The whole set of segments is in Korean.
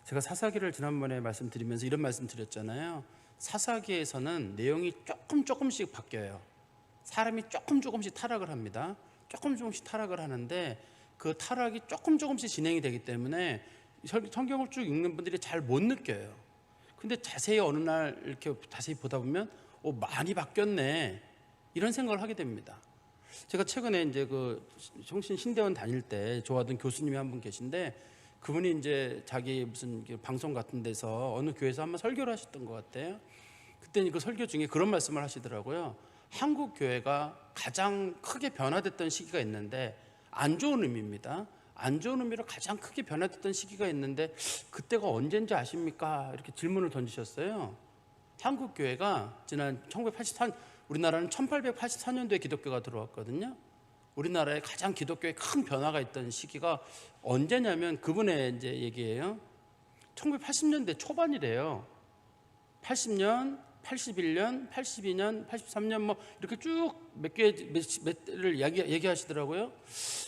제가 사사기를 지난번에 말씀드리면서 이런 말씀 드렸잖아요. 사사기에서는 내용이 조금씩 바뀌어요. 사람이 조금씩 타락을 합니다. 조금씩 타락을 하는데 그 타락이 조금씩 진행이 되기 때문에 성경을 쭉 읽는 분들이 잘 못 느껴요. 근데 자세히 어느 날 이렇게 자세히 보다 보면 많이 바뀌었네, 이런 생각을 하게 됩니다. 제가 최근에 이제 그 정신 신대원 다닐 때 좋아하던 교수님이 한 분 계신데, 그분이 이제 자기 무슨 방송 같은 데서 어느 교회에서 한번 설교를 하셨던 것 같아요. 그때 그 설교 중에 그런 말씀을 하시더라고요. 한국 교회가 가장 크게 변화됐던 시기가 있는데, 안 좋은 의미입니다. 안 좋은 의미로 가장 크게 변화됐던 시기가 있는데 그때가 언제인지 아십니까? 이렇게 질문을 던지셨어요. 한국 교회가 지난 1984, 우리나라는 1884년도에 기독교가 들어왔거든요. 우리나라에 가장 기독교에 큰 변화가 있던 시기가 언제냐면 그분의 이제 얘기예요. 1980년대 초반이래요. 80년, 81년, 82년, 83년 뭐 이렇게 쭉 몇 개를 얘기하시더라고요.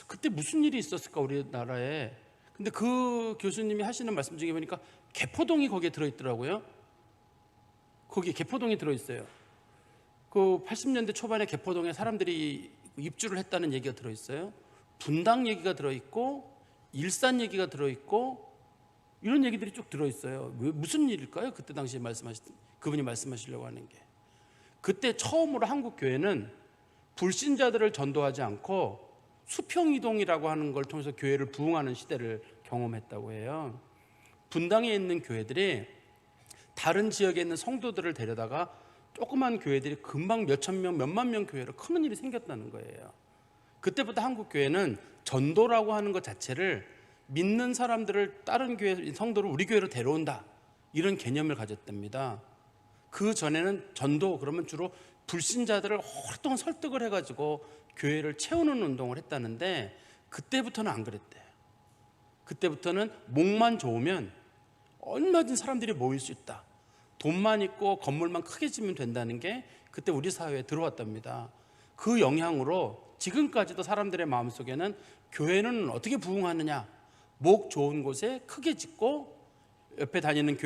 그때 무슨 일이 있었을까 우리나라에. 근데 그 교수님이 하시는 말씀 중에 보니까 개포동이 거기에 들어있더라고요. 거기에 개포동이 들어있어요. 그 80년대 초반에 개포동에 사람들이 입주를 했다는 얘기가 들어있어요. 분당 얘기가 들어있고 일산 얘기가 들어있고 이런 얘기들이 쭉 들어있어요. 무슨 일일까요? 그때 당시에 그분이 말씀하시려고 하는 게, 그때 처음으로 한국 교회는 불신자들을 전도하지 않고 수평이동이라고 하는 걸 통해서 교회를 부흥하는 시대를 경험했다고 해요. 분당에 있는 교회들이 다른 지역에 있는 성도들을 데려다가 조그만 교회들이 금방 몇천 명, 몇만 명 교회로 큰 일이 생겼다는 거예요. 그때부터 한국 교회는 전도라고 하는 것 자체를 믿는 사람들을 다른 교회 성도를 우리 교회로 데려온다, 이런 개념을 가졌답니다. 그 전에는 전도 그러면 주로 불신자들을 오랫동안 설득을 해가지고 교회를 채우는 운동을 했다는데, 그때부터는 안 그랬대요. 그때부터는 목만 좋으면 얼마든 사람들이 모일 수 있다, 돈만 있고 건물만 크게 지으면 된다는 게 그때 우리 사회에 들어왔답니다. 그 영향으로 지금까지도 사람들의 마음속에는 교회는 어떻게 부흥하느냐, 목 좋은 곳에 크게 짓고 옆에 다니는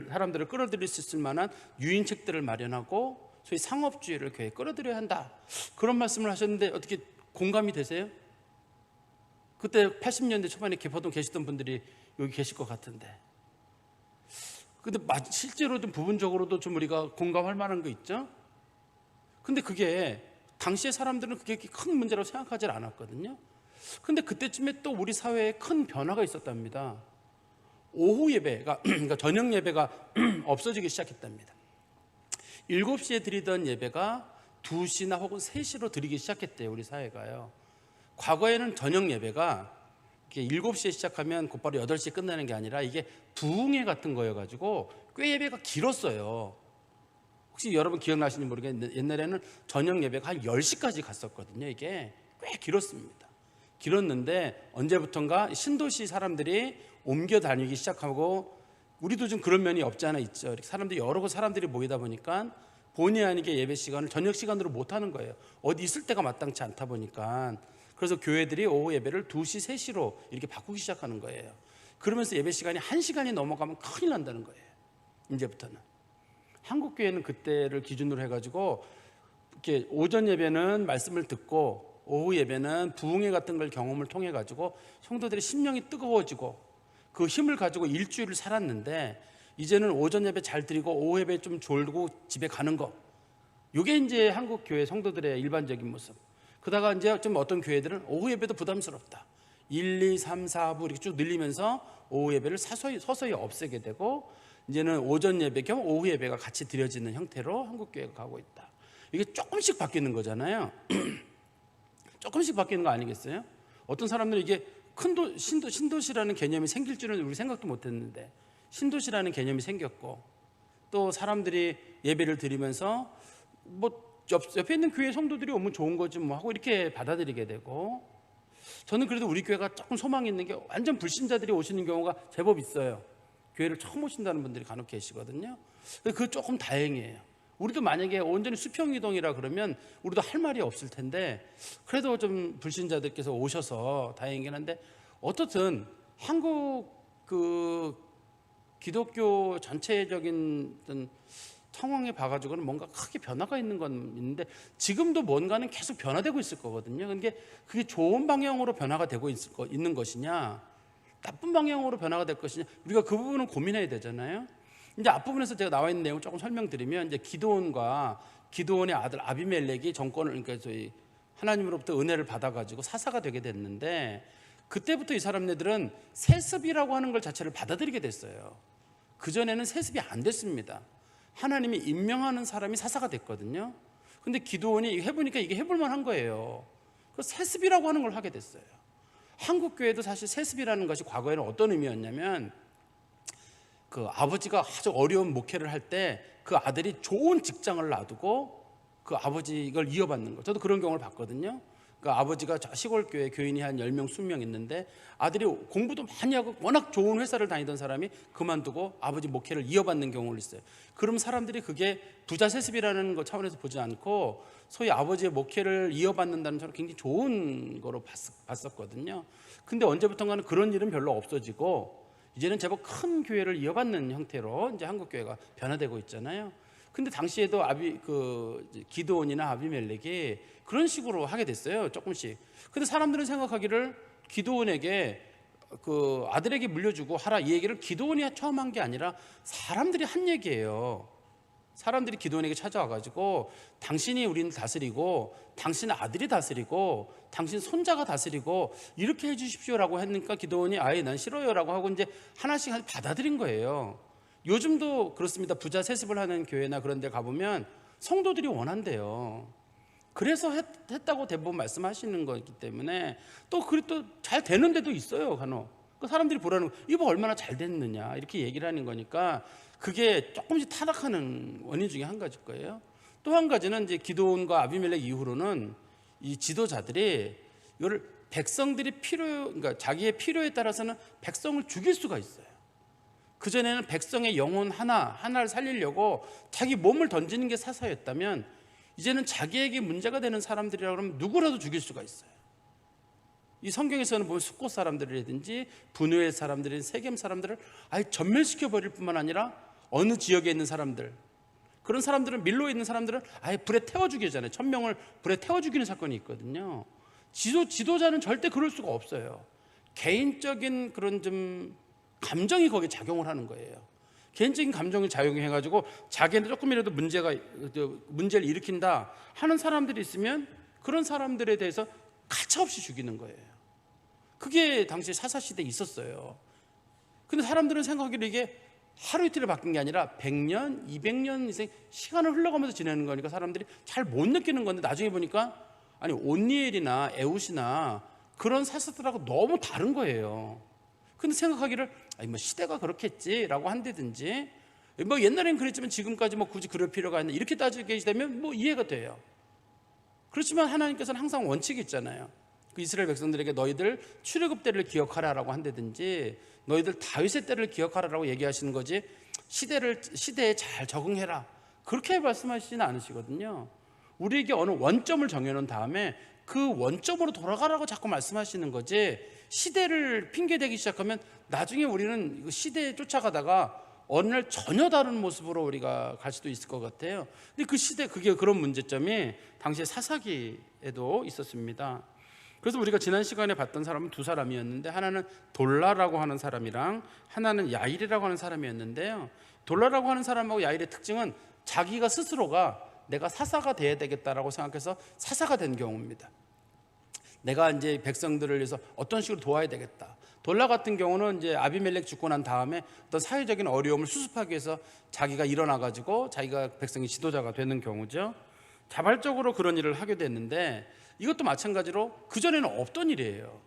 사람들을 끌어들일 수 있을 만한 유인책들을 마련하고 소위 상업주의를 교회에 끌어들여야 한다, 그런 말씀을 하셨는데 어떻게 공감이 되세요? 그때 80년대 초반에 개포동 계시던 분들이 여기 계실 것 같은데, 근데 실제로 좀 부분적으로도 좀 우리가 공감할 만한 거 있죠? 근데 그게 당시의 사람들은 그게 큰 문제라고 생각하지 않았거든요. 근데 그때쯤에 또 우리 사회에 큰 변화가 있었답니다. 오후 예배가 그러니까 저녁 예배가 없어지기 시작했답니다. 7시에 드리던 예배가 2시나 혹은 3시로 드리기 시작했대요, 우리 사회가요. 과거에는 저녁 예배가 7시에 시작하면 곧바로 8시에 끝나는 게 아니라 이게 부흥회 같은 거여가지고 꽤 예배가 길었어요. 혹시 여러분 기억나시는지 모르겠는데 옛날에는 저녁 예배가 한 10시까지 갔었거든요. 이게 꽤 길었습니다. 길었는데 언제부턴가 신도시 사람들이 옮겨 다니기 시작하고, 우리도 좀 그런 면이 없지 않아 있죠. 이렇게 여러 사람들이 모이다 보니까 본의 아니게 예배 시간을 저녁 시간으로 못 하는 거예요. 어디 있을 때가 마땅치 않다 보니까. 그래서 교회들이 오후 예배를 2시, 3시로 이렇게 바꾸기 시작하는 거예요. 그러면서 예배 시간이 1시간이 넘어가면 큰일 난다는 거예요. 이제부터는. 한국 교회는 그때를 기준으로 해가지고 이렇게 오전 예배는 말씀을 듣고 오후 예배는 부흥회 같은 걸 경험을 통해 가지고 성도들의 심령이 뜨거워지고 그 힘을 가지고 일주일을 살았는데, 이제는 오전 예배 잘 드리고 오후 예배 좀 졸고 집에 가는 거, 이게 이제 한국 교회 성도들의 일반적인 모습. 그러다가 이제 좀 어떤 교회들은 오후 예배도 부담스럽다, 1, 2, 3, 4부 이렇게 쭉 늘리면서 오후 예배를 서서히 없애게 되고, 이제는 오전 예배 겸 오후 예배가 같이 드려지는 형태로 한국 교회가 가고 있다. 이게 조금씩 바뀌는 거잖아요. 조금씩 바뀌는 거 아니겠어요? 어떤 사람들은 이게 신도시라는 개념이 생길 줄은 우리 생각도 못했는데 신도시라는 개념이 생겼고, 또 사람들이 예배를 드리면서 뭐 옆에 있는 교회 성도들이 오면 좋은 거지 뭐 하고 이렇게 받아들이게 되고, 저는 그래도 우리 교회가 조금 소망이 있는 게 완전 불신자들이 오시는 경우가 제법 있어요. 교회를 처음 오신다는 분들이 간혹 계시거든요. 그거 조금 다행이에요. 우리도 만약에 온전히 수평이동이라 그러면 우리도 할 말이 없을 텐데, 그래도 좀 불신자들께서 오셔서 다행이긴 한데, 어떻든 한국 기독교 전체적인 어떤 상황에 봐가지고는 뭔가 크게 변화가 있는 건 있는데 지금도 뭔가는 계속 변화되고 있을 거거든요. 그게 좋은 방향으로 변화가 되고 있는 것이냐, 나쁜 방향으로 변화가 될 것이냐, 우리가 그 부분은 고민해야 되잖아요. 이제 앞부분에서 제가 나와 있는 내용을 조금 설명드리면, 이제 기드온과 기드온의 아들 아비멜렉이 정권을, 그러니까 저희 하나님으로부터 은혜를 받아가지고 사사가 되게 됐는데, 그때부터 이 사람네들은 세습이라고 하는 걸 자체를 받아들이게 됐어요. 그전에는 세습이 안 됐습니다. 하나님이 임명하는 사람이 사사가 됐거든요. 근데 기드온이 해보니까 이게 해볼만 한 거예요. 그래서 세습이라고 하는 걸 하게 됐어요. 한국 교회도 사실 세습이라는 것이 과거에는 어떤 의미였냐면, 그 아버지가 아주 어려운 목회를 할 때 그 아들이 좋은 직장을 놔두고 그 아버지 이걸 이어받는 거. 저도 그런 경우를 봤거든요. 그 아버지가 시골 교회 교인이 한 10명, 20명 있는데 아들이 공부도 많이 하고 워낙 좋은 회사를 다니던 사람이 그만두고 아버지 목회를 이어받는 경우를 있어요. 그럼 사람들이 그게 부자 세습이라는 것 차원에서 보지 않고 소위 아버지의 목회를 이어받는다는 저는 굉장히 좋은 거로 봤었거든요. 근데 언제부턴가는 그런 일은 별로 없어지고 이제는 제법 큰 교회를 이어받는 형태로 이제 한국 교회가 변화되고 있잖아요. 근데 당시에도 기드온이나 아비멜렉이 그런 식으로 하게 됐어요, 조금씩. 근데 사람들은 생각하기를 기드온에게 그 아들에게 물려주고 하라, 이 얘기를 기드온이 처음 한 게 아니라 사람들이 한 얘기예요. 사람들이 기드온에게 찾아와가지고 당신이 우리를 다스리고 당신 아들이 다스리고 당신 손자가 다스리고 이렇게 해주십시오라고 했으니까 기드온이 아예 난 싫어요라고 하고 이제 하나씩 받아들인 거예요. 요즘도 그렇습니다. 부자 세습을 하는 교회나 그런 데 가보면 성도들이 원한대요. 그래서 했다고 대부분 말씀하시는 거기 때문에 또 잘 되는 데도 있어요, 간혹. 그 사람들이 보라는 거, 이거 얼마나 잘 됐느냐 이렇게 얘기를 하는 거니까 그게 조금씩 타락하는 원인 중에 한 가지일 거예요. 또 한 가지는 이제 기드온과 아비멜렉 이후로는 이 지도자들이 이걸 백성들이 그러니까 자기의 필요에 따라서는 백성을 죽일 수가 있어요. 그전에는 백성의 영혼 하나를 살리려고 자기 몸을 던지는 게 사사였다면 이제는 자기에게 문제가 되는 사람들이라 그러면 누구라도 죽일 수가 있어요. 이 성경에서는 보면 숫곳 사람들이라든지 분우엘 사람들인 세겜 사람들을 아예 전멸시켜 버릴 뿐만 아니라 어느 지역에 있는 사람들, 그런 사람들은 밀로에 있는 사람들은 아예 불에 태워 죽이잖아요. 1000명을 불에 태워 죽이는 사건이 있거든요. 지도자는 절대 그럴 수가 없어요. 개인적인 그런 좀 감정이 거기에 작용을 하는 거예요. 개인적인 감정이 작용해가지고 자기는 조금이라도 문제를 일으킨다 하는 사람들이 있으면 그런 사람들에 대해서 가차없이 죽이는 거예요. 그게 당시 사사시대에 있었어요. 근데 사람들은 생각하기로 이게 하루 이틀에 바뀐 게 아니라 100년, 200년 이상 시간을 흘러가면서 지내는 거니까 사람들이 잘 못 느끼는 건데 나중에 보니까 아니 온니엘이나 에웃이나 그런 사사들하고 너무 다른 거예요. 근데 생각하기를 뭐 시대가 그렇겠지라고 한다든지 뭐 옛날엔 그랬지만 지금까지 뭐 굳이 그럴 필요가 있나 이렇게 따지게 되면 뭐 이해가 돼요. 그렇지만 하나님께서는 항상 원칙이 있잖아요. 그 이스라엘 백성들에게 너희들 출애굽 때를 기억하라라고 한다든지 너희들 다윗의 때를 기억하라라고 얘기하시는 거지 시대에 잘 적응해라 그렇게 말씀하시지는 않으시거든요. 우리에게 어느 원점을 정해놓은 다음에 그 원점으로 돌아가라고 자꾸 말씀하시는 거지 시대를 핑계대기 시작하면 나중에 우리는 시대에 쫓아가다가 어느 날 전혀 다른 모습으로 우리가 갈 수도 있을 것 같아요. 근데 그게 그런 문제점이 당시에 사사기에도 있었습니다. 그래서 우리가 지난 시간에 봤던 사람은 두 사람이었는데 하나는 돌라라고 하는 사람이랑 하나는 야일이라고 하는 사람이었는데요. 돌라라고 하는 사람하고 야일의 특징은 자기가 스스로가 내가 사사가 돼야 되겠다라고 생각해서 사사가 된 경우입니다. 내가 이제 백성들을 위해서 어떤 식으로 도와야 되겠다. 돌라 같은 경우는 이제 아비멜렉 죽고 난 다음에 어떤 사회적인 어려움을 수습하기 위해서 자기가 일어나 가지고 자기가 백성의 지도자가 되는 경우죠. 자발적으로 그런 일을 하게 됐는데 이것도 마찬가지로 그전에는 없던 일이에요.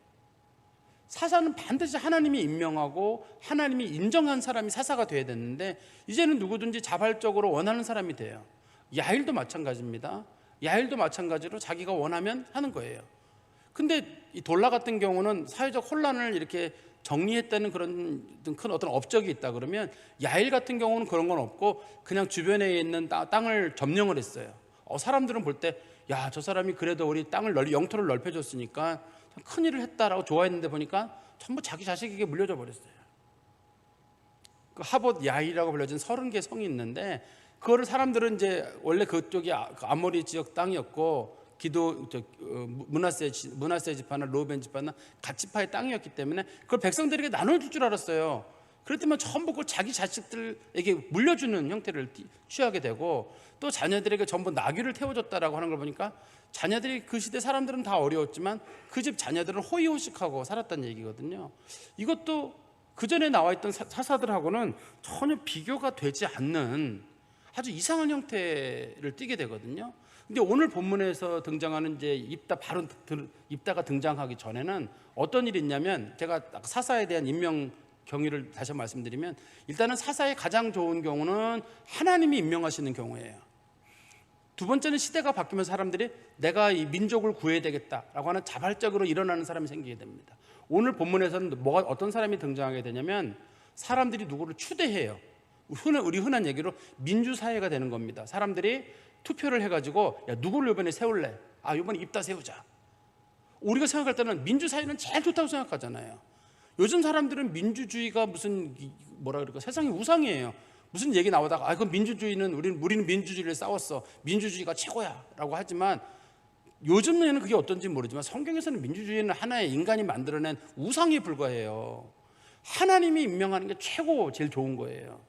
사사는 반드시 하나님이 임명하고 하나님이 인정한 사람이 사사가 돼야 되는데 이제는 누구든지 자발적으로 원하는 사람이 돼요. 야일도 마찬가지입니다. 야일도 마찬가지로 자기가 원하면 하는 거예요. 근데 이 돌라 같은 경우는 사회적 혼란을 이렇게 정리했다는 그런 큰 어떤 업적이 있다 그러면 야일 같은 경우는 그런 건 없고 그냥 주변에 있는 땅을 점령을 했어요. 사람들은 볼 때 야, 저 사람이 그래도 우리 땅을 영토를 넓혀줬으니까 큰 일을 했다라고 좋아했는데 보니까 전부 자기 자식에게 물려줘 버렸어요. 그 하봇 야이라고 불려진 30개 성이 있는데 그거를 사람들은 이제 원래 그쪽이 아모리 지역 땅이었고 문하세 지파나 로벤 지파나 갓 지파의 땅이었기 때문에 그걸 백성들에게 나눠줄 줄 알았어요. 그랬더니 전부 그걸 자기 자식들에게 물려주는 형태를 취하게 되고 또 자녀들에게 전부 나귀를 태워줬다라고 하는 걸 보니까 자녀들이 그 시대 사람들은 다 어려웠지만 그 집 자녀들은 호의호식하고 살았다는 얘기거든요. 이것도 그 전에 나와 있던 사사들하고는 전혀 비교가 되지 않는 아주 이상한 형태를 띠게 되거든요. 근데 오늘 본문에서 등장하는 이제 입다가 등장하기 전에는 어떤 일이 있냐면 제가 사사에 대한 임명 경위를 다시 말씀드리면 일단은 사사의 가장 좋은 경우는 하나님이 임명하시는 경우예요. 두 번째는 시대가 바뀌면 사람들이 내가 이 민족을 구해야 되겠다라고 하는 자발적으로 일어나는 사람이 생기게 됩니다. 오늘 본문에서는 어떤 사람이 등장하게 되냐면 사람들이 누구를 추대해요. 우리 흔한 얘기로 민주사회가 되는 겁니다. 사람들이 투표를 해가지고 야 누구를 이번에 세울래? 아 이번에 입다 세우자. 우리가 생각할 때는 민주사회는 제일 좋다고 생각하잖아요. 요즘 사람들은 민주주의가 무슨 뭐라 그럴까 세상의 우상이에요. 무슨 얘기 나오다가 아 그건 민주주의는 우리는 민주주의를 싸웠어. 민주주의가 최고야라고 하지만 요즘에는 그게 어떤지 모르지만 성경에서는 민주주의는 하나의 인간이 만들어낸 우상에 불과해요. 하나님이 임명하는 게 최고 제일 좋은 거예요.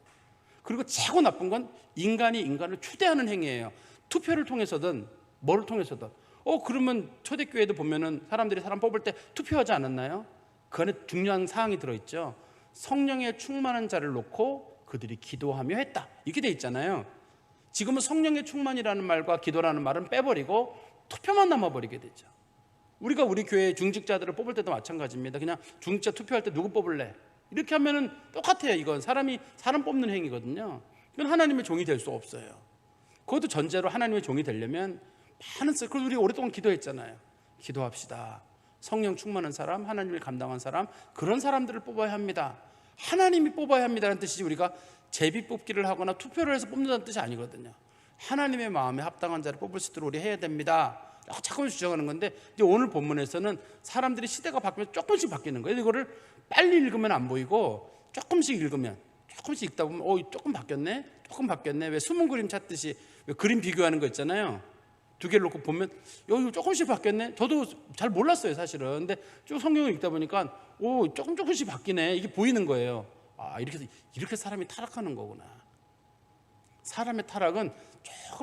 그리고 최고 나쁜 건 인간이 인간을 추대하는 행위예요. 투표를 통해서든 뭐를 통해서든 그러면 초대교회도 보면은 사람들이 사람 뽑을 때 투표하지 않았나요? 그 안에 중요한 사항이 들어있죠. 성령에 충만한 자를 놓고 그들이 기도하며 했다 이렇게 돼 있잖아요. 지금은 성령의 충만이라는 말과 기도라는 말은 빼버리고 투표만 남아버리게 되죠. 우리가 우리 교회 중직자들을 뽑을 때도 마찬가지입니다. 그냥 중직자 투표할 때 누구 뽑을래? 이렇게 하면은 똑같아요. 이건 사람 뽑는 행위거든요. 이건 하나님의 종이 될 수 없어요. 그것도 전제로 하나님의 종이 되려면 많은 그래서 우리 오랫동안 기도했잖아요. 기도합시다. 성령 충만한 사람, 하나님을 감당한 사람, 그런 사람들을 뽑아야 합니다. 하나님이 뽑아야 합니다라는 뜻이지 우리가 제비 뽑기를 하거나 투표를 해서 뽑는다는 뜻이 아니거든요. 하나님의 마음에 합당한 자를 뽑을 수 있도록 우리 해야 됩니다 라고 자꾸 주장하는 건데 이제 오늘 본문에서는 사람들이 시대가 바뀌면 조금씩 바뀌는 거예요. 이거를 빨리 읽으면 안 보이고 조금씩 읽으면 조금씩 읽다 보면 조금 바뀌었네 왜 숨은 그림 찾듯이 왜 그림 비교하는 거 있잖아요. 두 개를 놓고 보면 여기 조금씩 바뀌었네. 저도 잘 몰랐어요 사실은. 근데 쭉 성경을 읽다 보니까 조금씩 바뀌네 이게 보이는 거예요. 아 이렇게 사람이 타락하는 거구나. 사람의 타락은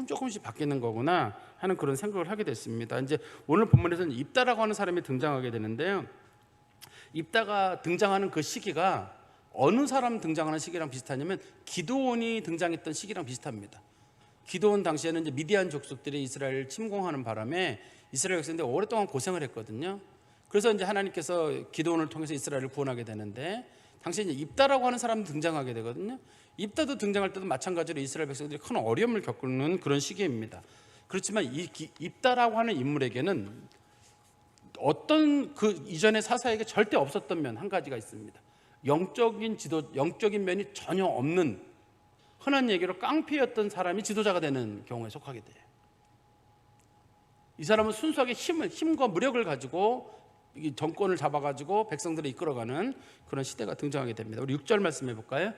조금씩 바뀌는 거구나 하는 그런 생각을 하게 됐습니다. 이제 오늘 본문에서는 입다라고 하는 사람이 등장하게 되는데요. 입다가 등장하는 그 시기가 어느 사람 등장하는 시기랑 비슷하냐면 기드온이 등장했던 시기랑 비슷합니다. 기드온 당시에는 이제 미디안 족속들이 이스라엘을 침공하는 바람에 이스라엘 백성들이 오랫동안 고생을 했거든요. 그래서 이제 하나님께서 기드온을 통해서 이스라엘을 구원하게 되는데 당시에 이제 입다라고 하는 사람이 등장하게 되거든요. 입다도 등장할 때도 마찬가지로 이스라엘 백성들이 큰 어려움을 겪는 그런 시기입니다. 그렇지만 이 입다라고 하는 인물에게는 어떤 그 이전의 사사에게 절대 없었던 면 한 가지가 있습니다. 영적인 면이 전혀 없는 흔한 얘기로 깡패였던 사람이 지도자가 되는 경우에 속하게 돼요. 이 사람은 순수하게 힘과 무력을 가지고 이 정권을 잡아가지고 백성들을 이끌어가는 그런 시대가 등장하게 됩니다. 우리 6절 말씀해 볼까요?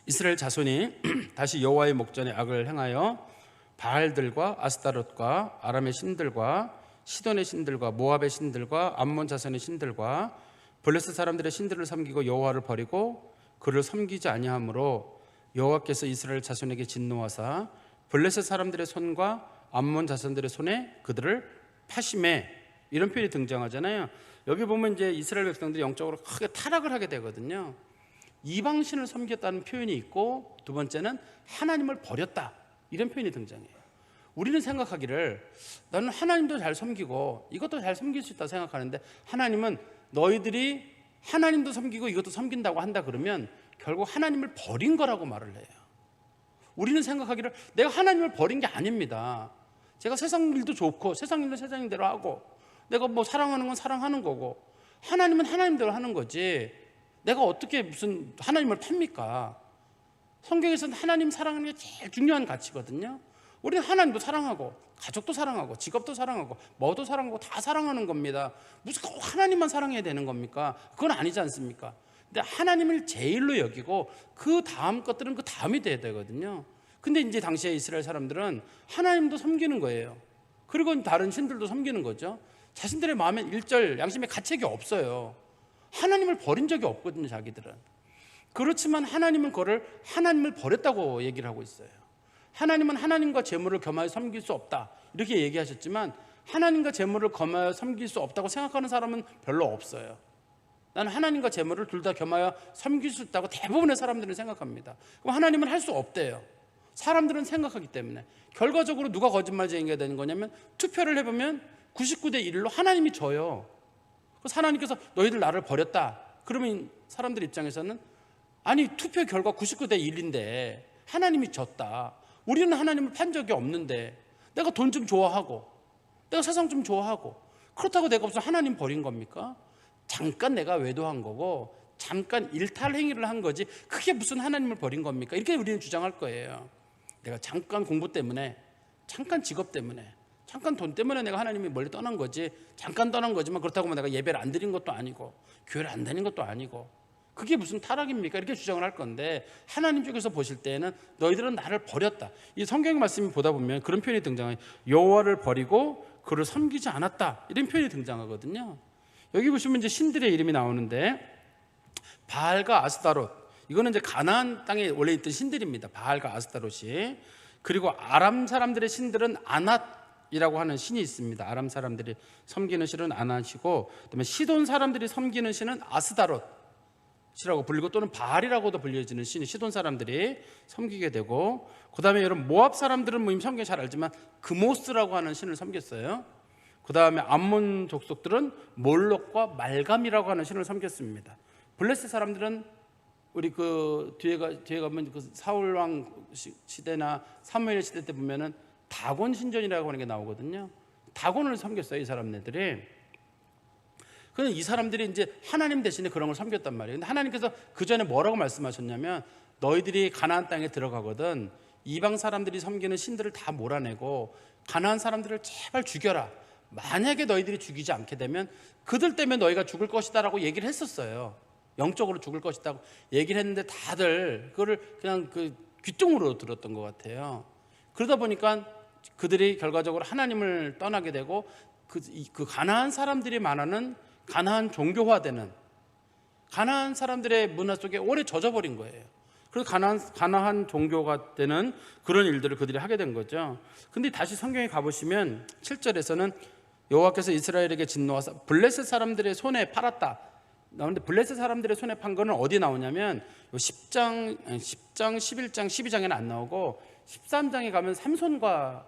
이스라엘 자손이 다시 여호와의 목전에 악을 행하여 바알들과 아스타롯과 아람의 신들과 시돈의 신들과 모압의 신들과 암몬 자손의 신들과 블레셋 사람들의 신들을 섬기고 여호와를 버리고 그를 섬기지 아니하므로 여호와께서 이스라엘 자손에게 진노하사 블레셋 사람들의 손과 암몬 자손들의 손에 그들을 파심해 이런 표현이 등장하잖아요. 여기 보면 이제 이스라엘 백성들이 영적으로 크게 타락을 하게 되거든요. 이방신을 섬겼다는 표현이 있고 두 번째는 하나님을 버렸다 이런 표현이 등장해요. 우리는 생각하기를 나는 하나님도 잘 섬기고 이것도 잘 섬길 수 있다 생각하는데 하나님은 너희들이 하나님도 섬기고 이것도 섬긴다고 한다 그러면 결국 하나님을 버린 거라고 말을 해요. 우리는 생각하기를 내가 하나님을 버린 게 아닙니다. 제가 세상 일도 좋고 세상 일은 세상 일대로 하고 내가 뭐 사랑하는 건 사랑하는 거고 하나님은 하나님대로 하는 거지 내가 어떻게 무슨 하나님을 팝니까? 성경에서는 하나님 사랑하는 게 제일 중요한 가치거든요. 우리는 하나님도 사랑하고 가족도 사랑하고 직업도 사랑하고 뭐도 사랑하고 다 사랑하는 겁니다. 무슨 꼭 하나님만 사랑해야 되는 겁니까? 그건 아니지 않습니까? 근데 하나님을 제일로 여기고 그 다음 것들은 그 다음이 돼야 되거든요. 근데 이제 당시에 이스라엘 사람들은 하나님도 섬기는 거예요. 그리고 다른 신들도 섬기는 거죠. 자신들의 마음에 일절 양심의 가책이 없어요. 하나님을 버린 적이 없거든요, 자기들은. 그렇지만 하나님은 그거를 하나님을 버렸다고 얘기를 하고 있어요. 하나님은 하나님과 재물을 겸하여 섬길 수 없다, 이렇게 얘기하셨지만 하나님과 재물을 겸하여 섬길 수 없다고 생각하는 사람은 별로 없어요. 나는 하나님과 재물을 둘 다 겸하여 섬길 수 있다고 대부분의 사람들은 생각합니다. 그럼 하나님은 할 수 없대요. 사람들은 생각하기 때문에. 결과적으로 누가 거짓말쟁이가 되는 거냐면, 투표를 해보면 99대 1로 하나님이 져요. 그래서 하나님께서 너희들 나를 버렸다, 그러면 사람들 입장에서는 아니, 투표 결과 99대 1인데 하나님이 졌다, 우리는 하나님을 판 적이 없는데, 내가 돈 좀 좋아하고 내가 세상 좀 좋아하고 그렇다고 내가 무슨 하나님 버린 겁니까? 잠깐 내가 외도한 거고 잠깐 일탈 행위를 한 거지 그게 무슨 하나님을 버린 겁니까? 이렇게 우리는 주장할 거예요. 내가 잠깐 공부 때문에, 잠깐 직업 때문에, 잠깐 돈 때문에 내가 하나님이 멀리 떠난 거지, 잠깐 떠난 거지만 그렇다고 내가 예배를 안 드린 것도 아니고 교회를 안 다닌 것도 아니고 그게 무슨 타락입니까? 이렇게 주장을 할 건데, 하나님 쪽에서 보실 때에는 너희들은 나를 버렸다. 이 성경 말씀을 보다 보면 그런 표현이 등장해요. 여호와를 버리고 그를 섬기지 않았다, 이런 표현이 등장하거든요. 여기 보시면 이제 신들의 이름이 나오는데, 바알과 아스타롯, 이거는 이제 가나안 땅에 원래 있던 신들입니다. 바알과 아스타롯이. 그리고 아람 사람들의 신들은 아낫이라고 하는 신이 있습니다. 아람 사람들이 섬기는 신은 아낫이고, 그다음에 시돈 사람들이 섬기는 신은 아스타롯이라고 불리고, 또는 바알이라고도 불려지는 신이 시돈 사람들이 섬기게 되고, 그다음에 여러분 모압 사람들은 뭐 성경 잘 알지만 그모스라고 하는 신을 섬겼어요. 그다음에 암몬 족속들은 몰록과 말감이라고 하는 신을 섬겼습니다. 블레셋 사람들은 우리 그 뒤에 가면 그 사울 왕 시대나 사무엘 시대 때 보면은 다곤 신전이라고 하는 게 나오거든요. 다곤을 섬겼어요, 이 사람들이. 그래서 이 사람들이 이제 하나님 대신에 그런 걸 섬겼단 말이에요. 근데 하나님께서 그 전에 뭐라고 말씀하셨냐면, 너희들이 가나안 땅에 들어가거든 이방 사람들이 섬기는 신들을 다 몰아내고 가나안 사람들을 제발 죽여라. 만약에 너희들이 죽이지 않게 되면 그들 때문에 너희가 죽을 것이다라고 얘기를 했었어요. 영적으로 죽을 것이다고 얘기를 했는데 다들 그거를 그냥 그 귀뚱으로 들었던 것 같아요. 그러다 보니까 그들이 결과적으로 하나님을 떠나게 되고 그 가나안 사람들이 말하는 가나안 종교화되는, 가나안 사람들의 문화 속에 오래 젖어버린 거예요. 그래서 가나안 종교가 되는 그런 일들을 그들이 하게 된 거죠. 근데 다시 성경에 가보시면 7절에서는 여호와께서 이스라엘에게 진노하사 블레셋 사람들의 손에 팔았다 나오는데, 블레셋 사람들의 손에 판 거는 어디 나오냐면 10장, 11장, 12장에는 안 나오고 13장에 가면 삼손과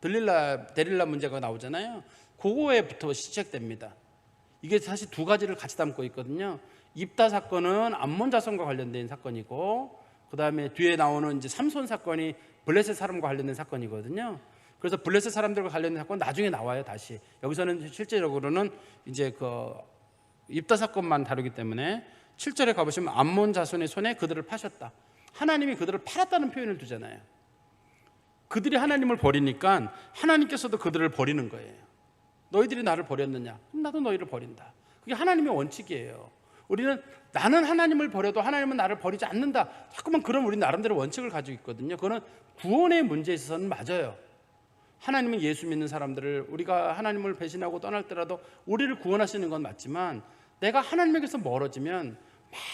데릴라 문제가 나오잖아요. 그거에부터 시작됩니다. 이게 사실 두 가지를 같이 담고 있거든요. 입다 사건은 암몬 자손과 관련된 사건이고, 그 다음에 뒤에 나오는 이제 삼손 사건이 블레셋 사람과 관련된 사건이거든요. 그래서 블레셋 사람들과 관련된 사건 나중에 나와요. 다시 여기서는 실제적으로는 이제 그 입다 사건만 다루기 때문에 7절에 가보시면 암몬 자손의 손에 그들을 파셨다. 하나님이 그들을 팔았다는 표현을 두잖아요. 그들이 하나님을 버리니까 하나님께서도 그들을 버리는 거예요. 너희들이 나를 버렸느냐? 그럼 나도 너희를 버린다. 그게 하나님의 원칙이에요. 우리는 나는 하나님을 버려도 하나님은 나를 버리지 않는다, 자꾸만 그런 우리 나름대로 원칙을 가지고 있거든요. 그거는 구원의 문제에 있어서는 맞아요. 하나님은 예수 믿는 사람들을, 우리가 하나님을 배신하고 떠날 때라도 우리를 구원하시는 건 맞지만, 내가 하나님에게서 멀어지면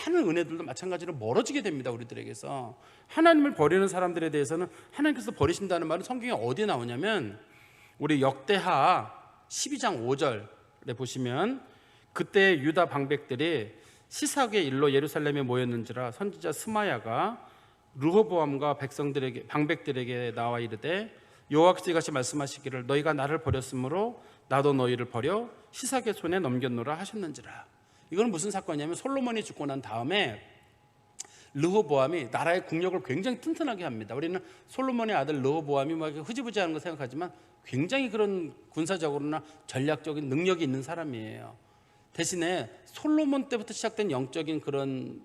많은 은혜들도 마찬가지로 멀어지게 됩니다. 우리들에게서. 하나님을 버리는 사람들에 대해서는 하나님께서 버리신다는 말은 성경에 어디에 나오냐면, 우리 역대하 12장 5절에 보시면, 그때 유다 방백들이 시삭의 일로 예루살렘에 모였는지라 선지자 스마야가 르호보암과 방백들에게 나와 이르되, 여호와께서 이같이 말씀하시기를 너희가 나를 버렸으므로 나도 너희를 버려 시삭의 손에 넘겼노라 하셨는지라. 이건 무슨 사건이냐면, 솔로몬이 죽고 난 다음에 르호보암이 나라의 국력을 굉장히 튼튼하게 합니다. 우리는 솔로몬의 아들 르호보암이 막 흐지부지하는 거 생각하지만 굉장히 그런 군사적으로나 전략적인 능력이 있는 사람이에요. 대신에 솔로몬 때부터 시작된 영적인 그런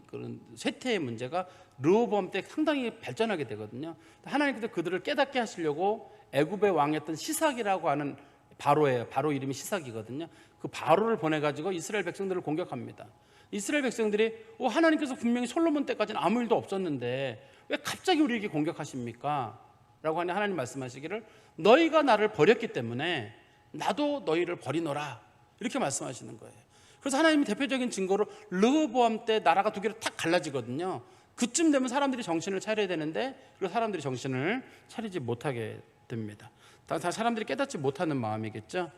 쇠퇴의 문제가 르호보암 때 상당히 발전하게 되거든요. 하나님께서 그들을 깨닫게 하시려고 애굽의 왕이었던 시삭이라고 하는 바로예요. 바로 이름이 시삭이거든요. 그 바로를 보내가지고 이스라엘 백성들을 공격합니다. 이스라엘 백성들이 하나님께서 분명히 솔로몬 때까지는 아무 일도 없었는데 왜 갑자기 우리에게 공격하십니까? 라고 하니 하나님 말씀하시기를 너희가 나를 버렸기 때문에 나도 너희를 버리노라 이렇게 말씀하시는 거예요. 그래서 하나님이 대표적인 증거로 르호보암 때 나라가 두 개로 탁 갈라지거든요. 그쯤 되면 사람들이 정신을 차려야 되는데 그리고 사람들이 정신을 차리지 못하게 됩니다. 다 사람들이 깨닫지 못하는 마음이겠죠.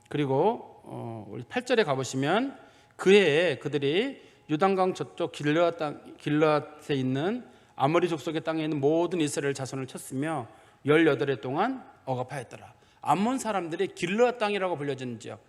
그리고 우리 8절에 가보시면 그해에 그들이 요단강 저쪽 길르앗에 있는 아모리 족속의 땅에 있는 모든 이스라엘 자손을 쳤으며 18해 동안 억압하였더라. 암몬 사람들이 길르앗 땅이라고 불려지는 지역,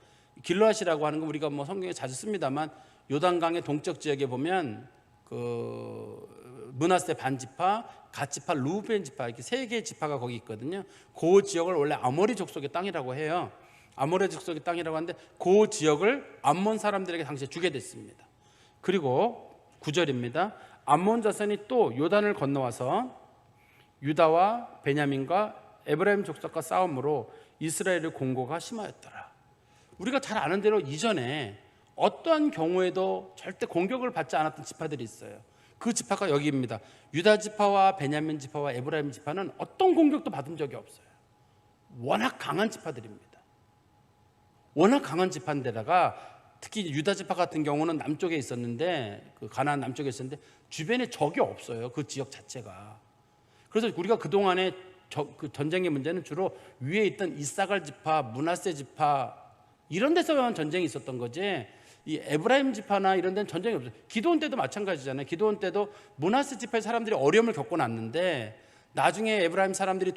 길르앗이라고 하는 건 우리가 뭐 성경에 자주 씁니다만 요단강의 동쪽 지역에 보면 그 므낫세 반지파, 갓지파, 루벤 지파 이렇게 세 개의 지파가 거기 있거든요. 그 지역을 원래 아모리 족속의 땅이라고 해요. 아모리 족속의 땅이라고 하는데 그 지역을 암몬 사람들에게 당시에 주게 됐습니다. 그리고 9절입니다. 암몬 자손이 또 요단을 건너와서 유다와 베냐민과 에브라임 족속과 싸움으로 이스라엘의 공고가 심하였더라. 우리가 잘 아는 대로 이전에 어떠한 경우에도 절대 공격을 받지 않았던 지파들이 있어요. 그 지파가 여기입니다. 유다 지파와 베냐민 지파와 에브라임 지파는 어떤 공격도 받은 적이 없어요. 워낙 강한 지파들입니다. 워낙 강한 지파인데다가 특히 유다 지파 같은 경우는 남쪽에 있었는데 그 가나안 남쪽에 있었는데 주변에 적이 없어요. 그 지역 자체가. 그래서 우리가 그동안에 그 전쟁의 문제는 주로 위에 있던 이사갈 지파, 므낫세 지파 이런 데서만 전쟁이 있었던 거지 이 에브라임 지파나 이런 데는 전쟁이 없어요. 기드온 때도 마찬가지잖아요. 기드온 때도 므낫세 지파의 사람들이 어려움을 겪어놨는데 나중에 에브라임 사람들이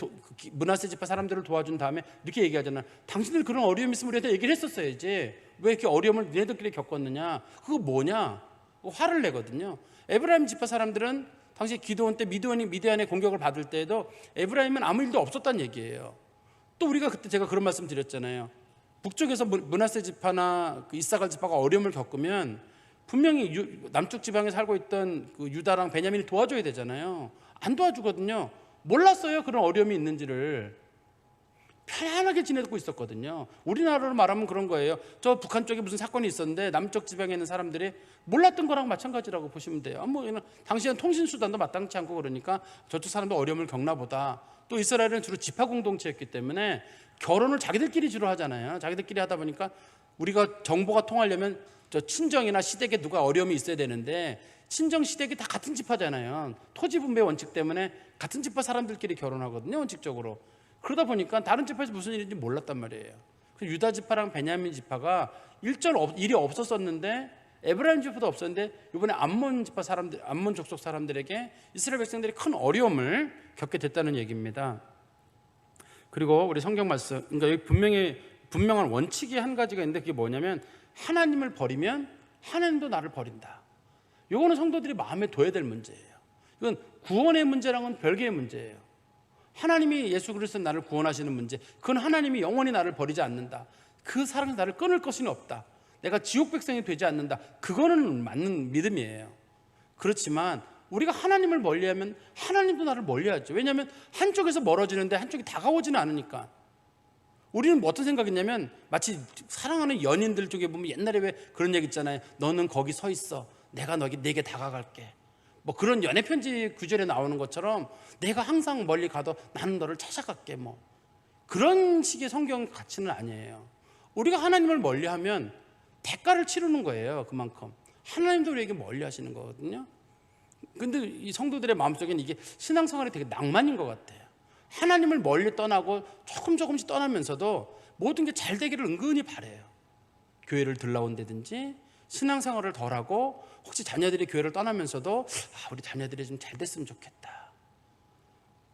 므낫세 지파 사람들을 도와준 다음에 이렇게 얘기하잖아요. 당신들 그런 어려움이 있으면 우리한테 얘기를 했었어야지. 왜 이렇게 어려움을 니네들끼리 겪었느냐. 그거 뭐냐. 화를 내거든요. 에브라임 지파 사람들은 당시 기드온 때 미디안의 공격을 받을 때에도 에브라임은 아무 일도 없었다는 얘기예요. 또 우리가 그때 제가 그런 말씀 드렸잖아요. 북쪽에서 므낫세 지파나 그 이사갈 지파가 어려움을 겪으면 분명히 남쪽 지방에 살고 있던 그 유다랑 베냐민이 도와줘야 되잖아요. 안 도와주거든요. 몰랐어요. 그런 어려움이 있는지를. 편안하게 지내고 있었거든요. 우리나라로 말하면 그런 거예요. 저 북한 쪽에 무슨 사건이 있었는데 남쪽 지방에 있는 사람들이 몰랐던 거랑 마찬가지라고 보시면 돼요. 뭐 당시에는 통신수단도 마땅치 않고 그러니까 저쪽 사람도 어려움을 겪나 보다. 또 이스라엘은 주로 지파 공동체였기 때문에 결혼을 자기들끼리 주로 하잖아요. 자기들끼리 하다 보니까 우리가 정보가 통하려면 저 친정이나 시댁에 누가 어려움이 있어야 되는데 친정 시댁이 다 같은 지파잖아요. 토지 분배 원칙 때문에 같은 지파 사람들끼리 결혼하거든요. 원칙적으로. 그러다 보니까 다른 지파에서 무슨 일인지 몰랐단 말이에요. 유다 지파랑 베냐민 지파가 일이 없었었는데 에브라임 지파도 없었는데 이번에 암몬 지파 사람들, 암몬 족속 사람들에게 이스라엘 백성들이 큰 어려움을 겪게 됐다는 얘기입니다. 그리고 우리 성경 말씀, 그러니까 여기 분명한 원칙이 한 가지가 있는데 그게 뭐냐면 하나님을 버리면 하나님도 나를 버린다. 이거는 성도들이 마음에 둬야 될 문제예요. 이건 구원의 문제랑은 별개의 문제예요. 하나님이 예수 그리스도 나를 구원하시는 문제, 그건 하나님이 영원히 나를 버리지 않는다. 그 사랑에서 나를 끊을 것은 없다. 내가 지옥 백성이 되지 않는다. 그거는 맞는 믿음이에요. 그렇지만 우리가 하나님을 멀리하면 하나님도 나를 멀리하죠. 왜냐하면 한쪽에서 멀어지는데 한쪽이 다가오지는 않으니까. 우리는 뭐 어떤 생각이냐면 마치 사랑하는 연인들 쪽에 보면 옛날에 왜 그런 얘기 있잖아요. 너는 거기 서 있어. 내가 내게 다가갈게. 뭐 그런 연애 편지 구절에 나오는 것처럼 내가 항상 멀리 가도 나는 너를 찾아갈게. 뭐 그런 식의 성경 가치는 아니에요. 우리가 하나님을 멀리하면 대가를 치르는 거예요. 그만큼 하나님도 우리에게 멀리하시는 거거든요. 근데 이 성도들의 마음속에는 이게 신앙생활이 되게 낭만인 것 같아요. 하나님을 멀리 떠나고 조금씩 떠나면서도 모든 게 잘 되기를 은근히 바라요. 교회를 들러온다든지 신앙생활을 덜하고 혹시 자녀들이 교회를 떠나면서도 우리 자녀들이 좀 잘 됐으면 좋겠다.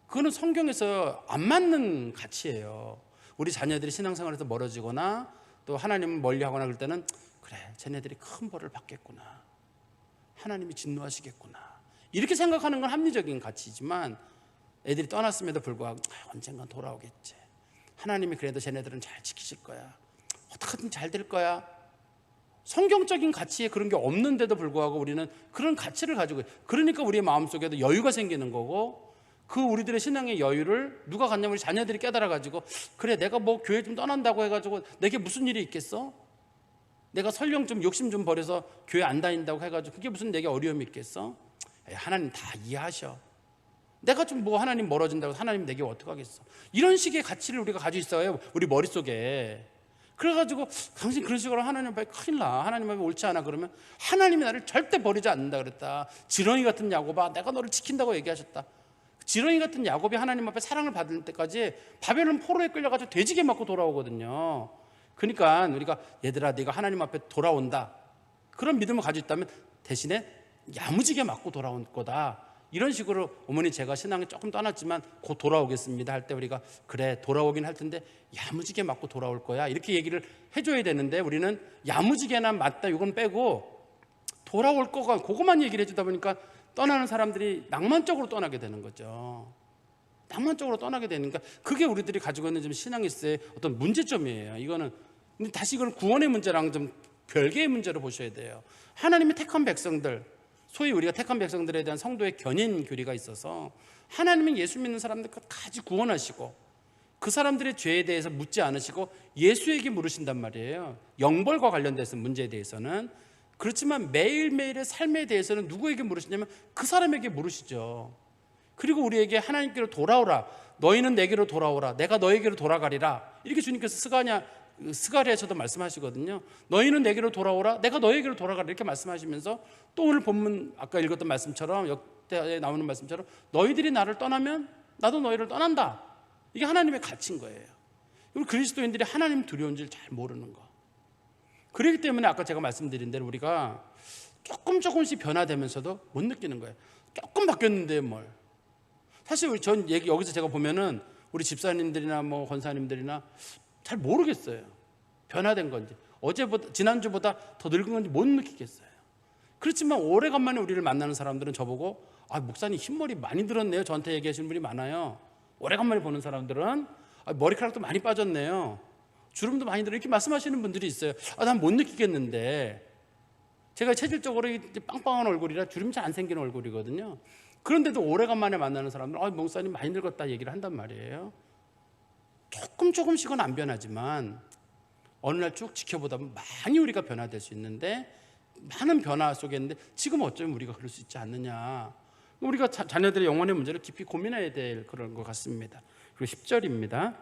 그거는 성경에서 안 맞는 가치예요. 우리 자녀들이 신앙생활에서 멀어지거나 또 하나님을 멀리하거나 그럴 때는 그래 쟤네들이 큰 벌을 받겠구나. 하나님이 진노하시겠구나. 이렇게 생각하는 건 합리적인 가치지만 애들이 떠났음에도 불구하고 언젠간 돌아오겠지. 하나님이 그래도 쟤네들은 잘 지키실 거야. 어떻게든 잘 될 거야. 성경적인 가치에 그런 게 없는데도 불구하고 우리는 그런 가치를 가지고 그러니까 우리의 마음속에도 여유가 생기는 거고 그 우리들의 신앙의 여유를 누가 갖냐면 우리 자녀들이 깨달아가지고 그래 내가 뭐 교회 좀 떠난다고 해가지고 내게 무슨 일이 있겠어? 내가 설령 좀 욕심 좀 버려서 교회 안 다닌다고 해가지고 그게 무슨 내게 어려움이 있겠어? 하나님 다 이해하셔. 내가 좀 뭐 하나님 멀어진다고 하나님 내게 어떡하겠어? 이런 식의 가치를 우리가 가지고 있어요, 우리 머릿속에. 그래가지고 당신 그런 식으로 하나님 앞에 큰일 나, 하나님 앞에 옳지 않아 그러면 하나님이 나를 절대 버리지 않는다 그랬다. 지렁이 같은 야곱아, 내가 너를 지킨다고 얘기하셨다. 지렁이 같은 야곱이 하나님 앞에 사랑을 받을 때까지 바벨론 포로에 끌려가지고 돼지게 맞고 돌아오거든요. 그러니까 우리가 얘들아 네가 하나님 앞에 돌아온다, 그런 믿음을 가지고 있다면 대신에 야무지게 맞고 돌아올 거다. 이런 식으로 어머니 제가 신앙이 조금 떠났지만 곧 돌아오겠습니다 할 때 우리가 그래 돌아오긴 할 텐데 야무지게 맞고 돌아올 거야 이렇게 얘기를 해줘야 되는데 우리는 야무지게나 맞다 이건 빼고 돌아올 거가 그것만 얘기를 해주다 보니까 떠나는 사람들이 낭만적으로 떠나게 되는 거죠. 낭만적으로 떠나게 되니까 그게 우리들이 가지고 있는 좀 신앙일세의 어떤 문제점이에요. 이거는 근데 다시 이걸 구원의 문제랑 좀 별개의 문제로 보셔야 돼요. 하나님이 택한 백성들, 소위 우리가 택한 백성들에 대한 성도의 견인 교리가 있어서 하나님은 예수 믿는 사람들 끝까지 구원하시고 그 사람들의 죄에 대해서 묻지 않으시고 예수에게 물으신단 말이에요. 영벌과 관련돼서 문제에 대해서는. 그렇지만 매일매일의 삶에 대해서는 누구에게 물으시냐면 그 사람에게 물으시죠. 그리고 우리에게 하나님께로 돌아오라, 너희는 내게로 돌아오라, 내가 너에게로 돌아가리라, 이렇게 주님께서 스가랴에서도 말씀하시거든요. 너희는 내게로 돌아오라, 내가 너에게로 돌아가리라, 이렇게 말씀하시면서 또 오늘 본문 아까 읽었던 말씀처럼 역대에 나오는 말씀처럼 너희들이 나를 떠나면 나도 너희를 떠난다. 이게 하나님의 가치인 거예요. 우리 그리스도인들이 하나님 두려운 줄 잘 모르는 거. 그렇기 때문에 아까 제가 말씀드린 대로 우리가 조금씩 변화되면서도 못 느끼는 거예요. 조금 바뀌었는데 뭘. 사실 우리 전 얘기 여기서 제가 보면은 우리 집사님들이나 뭐 권사님들이나 잘 모르겠어요. 변화된 건지 어제보다 지난주보다 더 늙은 건지 못 느끼겠어요. 그렇지만 오래간만에 우리를 만나는 사람들은 저보고 목사님 흰머리 많이 들었네요. 저한테 얘기하시는 분이 많아요. 오래간만에 보는 사람들은 머리카락도 많이 빠졌네요. 주름도 많이 들어, 이렇게 말씀하시는 분들이 있어요. 난 못 느끼겠는데 제가 체질적으로 빵빵한 얼굴이라 주름이 잘 안 생기는 얼굴이거든요. 그런데도 오래간만에 만나는 사람들은 목사님 많이 늙었다 얘기를 한단 말이에요. 조금씩은 안 변하지만 어느 날 쭉 지켜보다 보면 많이 우리가 변화될 수 있는데 많은 변화 속에 있는데 지금 어쩌면 우리가 그럴 수 있지 않느냐. 우리가 자녀들의 영혼의 문제를 깊이 고민해야 될 그런 것 같습니다. 그리고 10절입니다.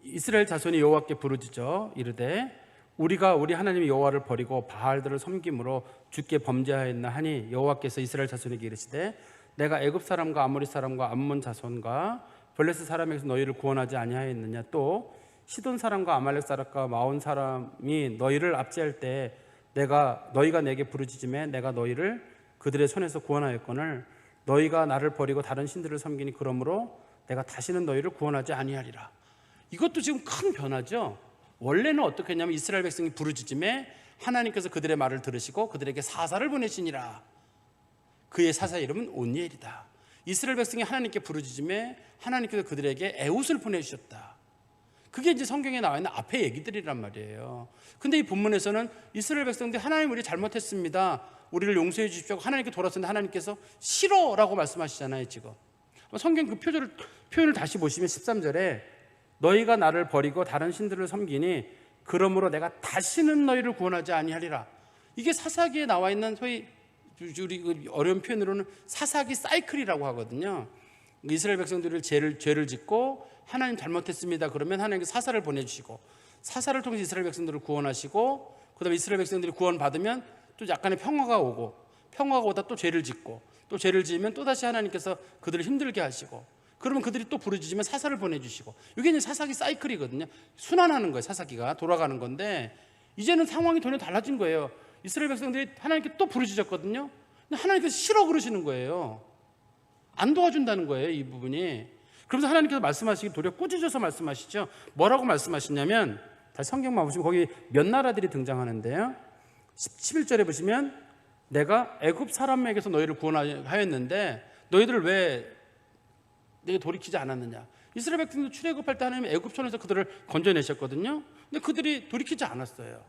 이스라엘 자손이 여호와께 부르짖어 이르되 우리가 우리 하나님 여호와를 버리고 바알들을 섬김으로 주께 범죄하였나 하니 여호와께서 이스라엘 자손에게 이르시되 내가 애굽 사람과 아모리 사람과 암몬 자손과 블레스 사람에게서 너희를 구원하지 아니하였느냐. 또 시돈 사람과 아말렉 사람과 마온 사람이 너희를 압제할 때 너희가 내게 부르짖음에 내가 너희를 그들의 손에서 구원하였거늘 너희가 나를 버리고 다른 신들을 섬기니 그러므로 내가 다시는 너희를 구원하지 아니하리라. 이것도 지금 큰 변화죠. 원래는 어떻게 했냐면 이스라엘 백성이 부르짖음에 하나님께서 그들의 말을 들으시고 그들에게 사사를 보내시니라. 그의 사사 이름은 온니엘이다. 이스라엘 백성이 하나님께 부르짖음에 하나님께서 그들에게 에웃을 보내주셨다. 그게 이제 성경에 나와 있는 앞에 얘기들이란 말이에요. 근데 이 본문에서는 이스라엘 백성들이 하나님 우리 잘못했습니다, 우리를 용서해 주십시오 하나님께 돌아섰는데 하나님께서 싫어라고 말씀하시잖아요. 지금 성경 그 표현을 다시 보시면 13절에 너희가 나를 버리고 다른 신들을 섬기니 그러므로 내가 다시는 너희를 구원하지 아니하리라. 이게 사사기에 나와 있는 소위 우리 어려운 표현으로는 사사기 사이클이라고 하거든요. 이스라엘 백성들을 죄를 짓고 하나님 잘못했습니다 그러면 하나님께서 사사를 보내주시고 사사를 통해서 이스라엘 백성들을 구원하시고 그다음에 이스라엘 백성들이 구원받으면 또 약간의 평화가 오다 또 죄를 짓고 또 죄를 지으면 또다시 하나님께서 그들을 힘들게 하시고 그러면 그들이 또 부르짖으면 사사를 보내주시고 이게 이제 사사기 사이클이거든요. 순환하는 거예요. 사사기가 돌아가는 건데 이제는 상황이 전혀 달라진 거예요. 이스라엘 백성들이 하나님께 또 부르짖었거든요. 근데 하나님께서 싫어 그러시는 거예요. 안 도와준다는 거예요. 이 부분이. 그러면서 하나님께서 말씀하시기 도리어 꾸짖어서 말씀하시죠. 뭐라고 말씀하시냐면 다시 성경만 보시면 거기 몇 나라들이 등장하는데요. 11절에 보시면 내가 애굽 사람에게서 너희를 구원하였는데 너희들을 왜 내게 돌이키지 않았느냐. 이스라엘 백성들 출애굽할 때 하나님이 애굽촌에서 그들을 건져내셨거든요. 근데 그들이 돌이키지 않았어요.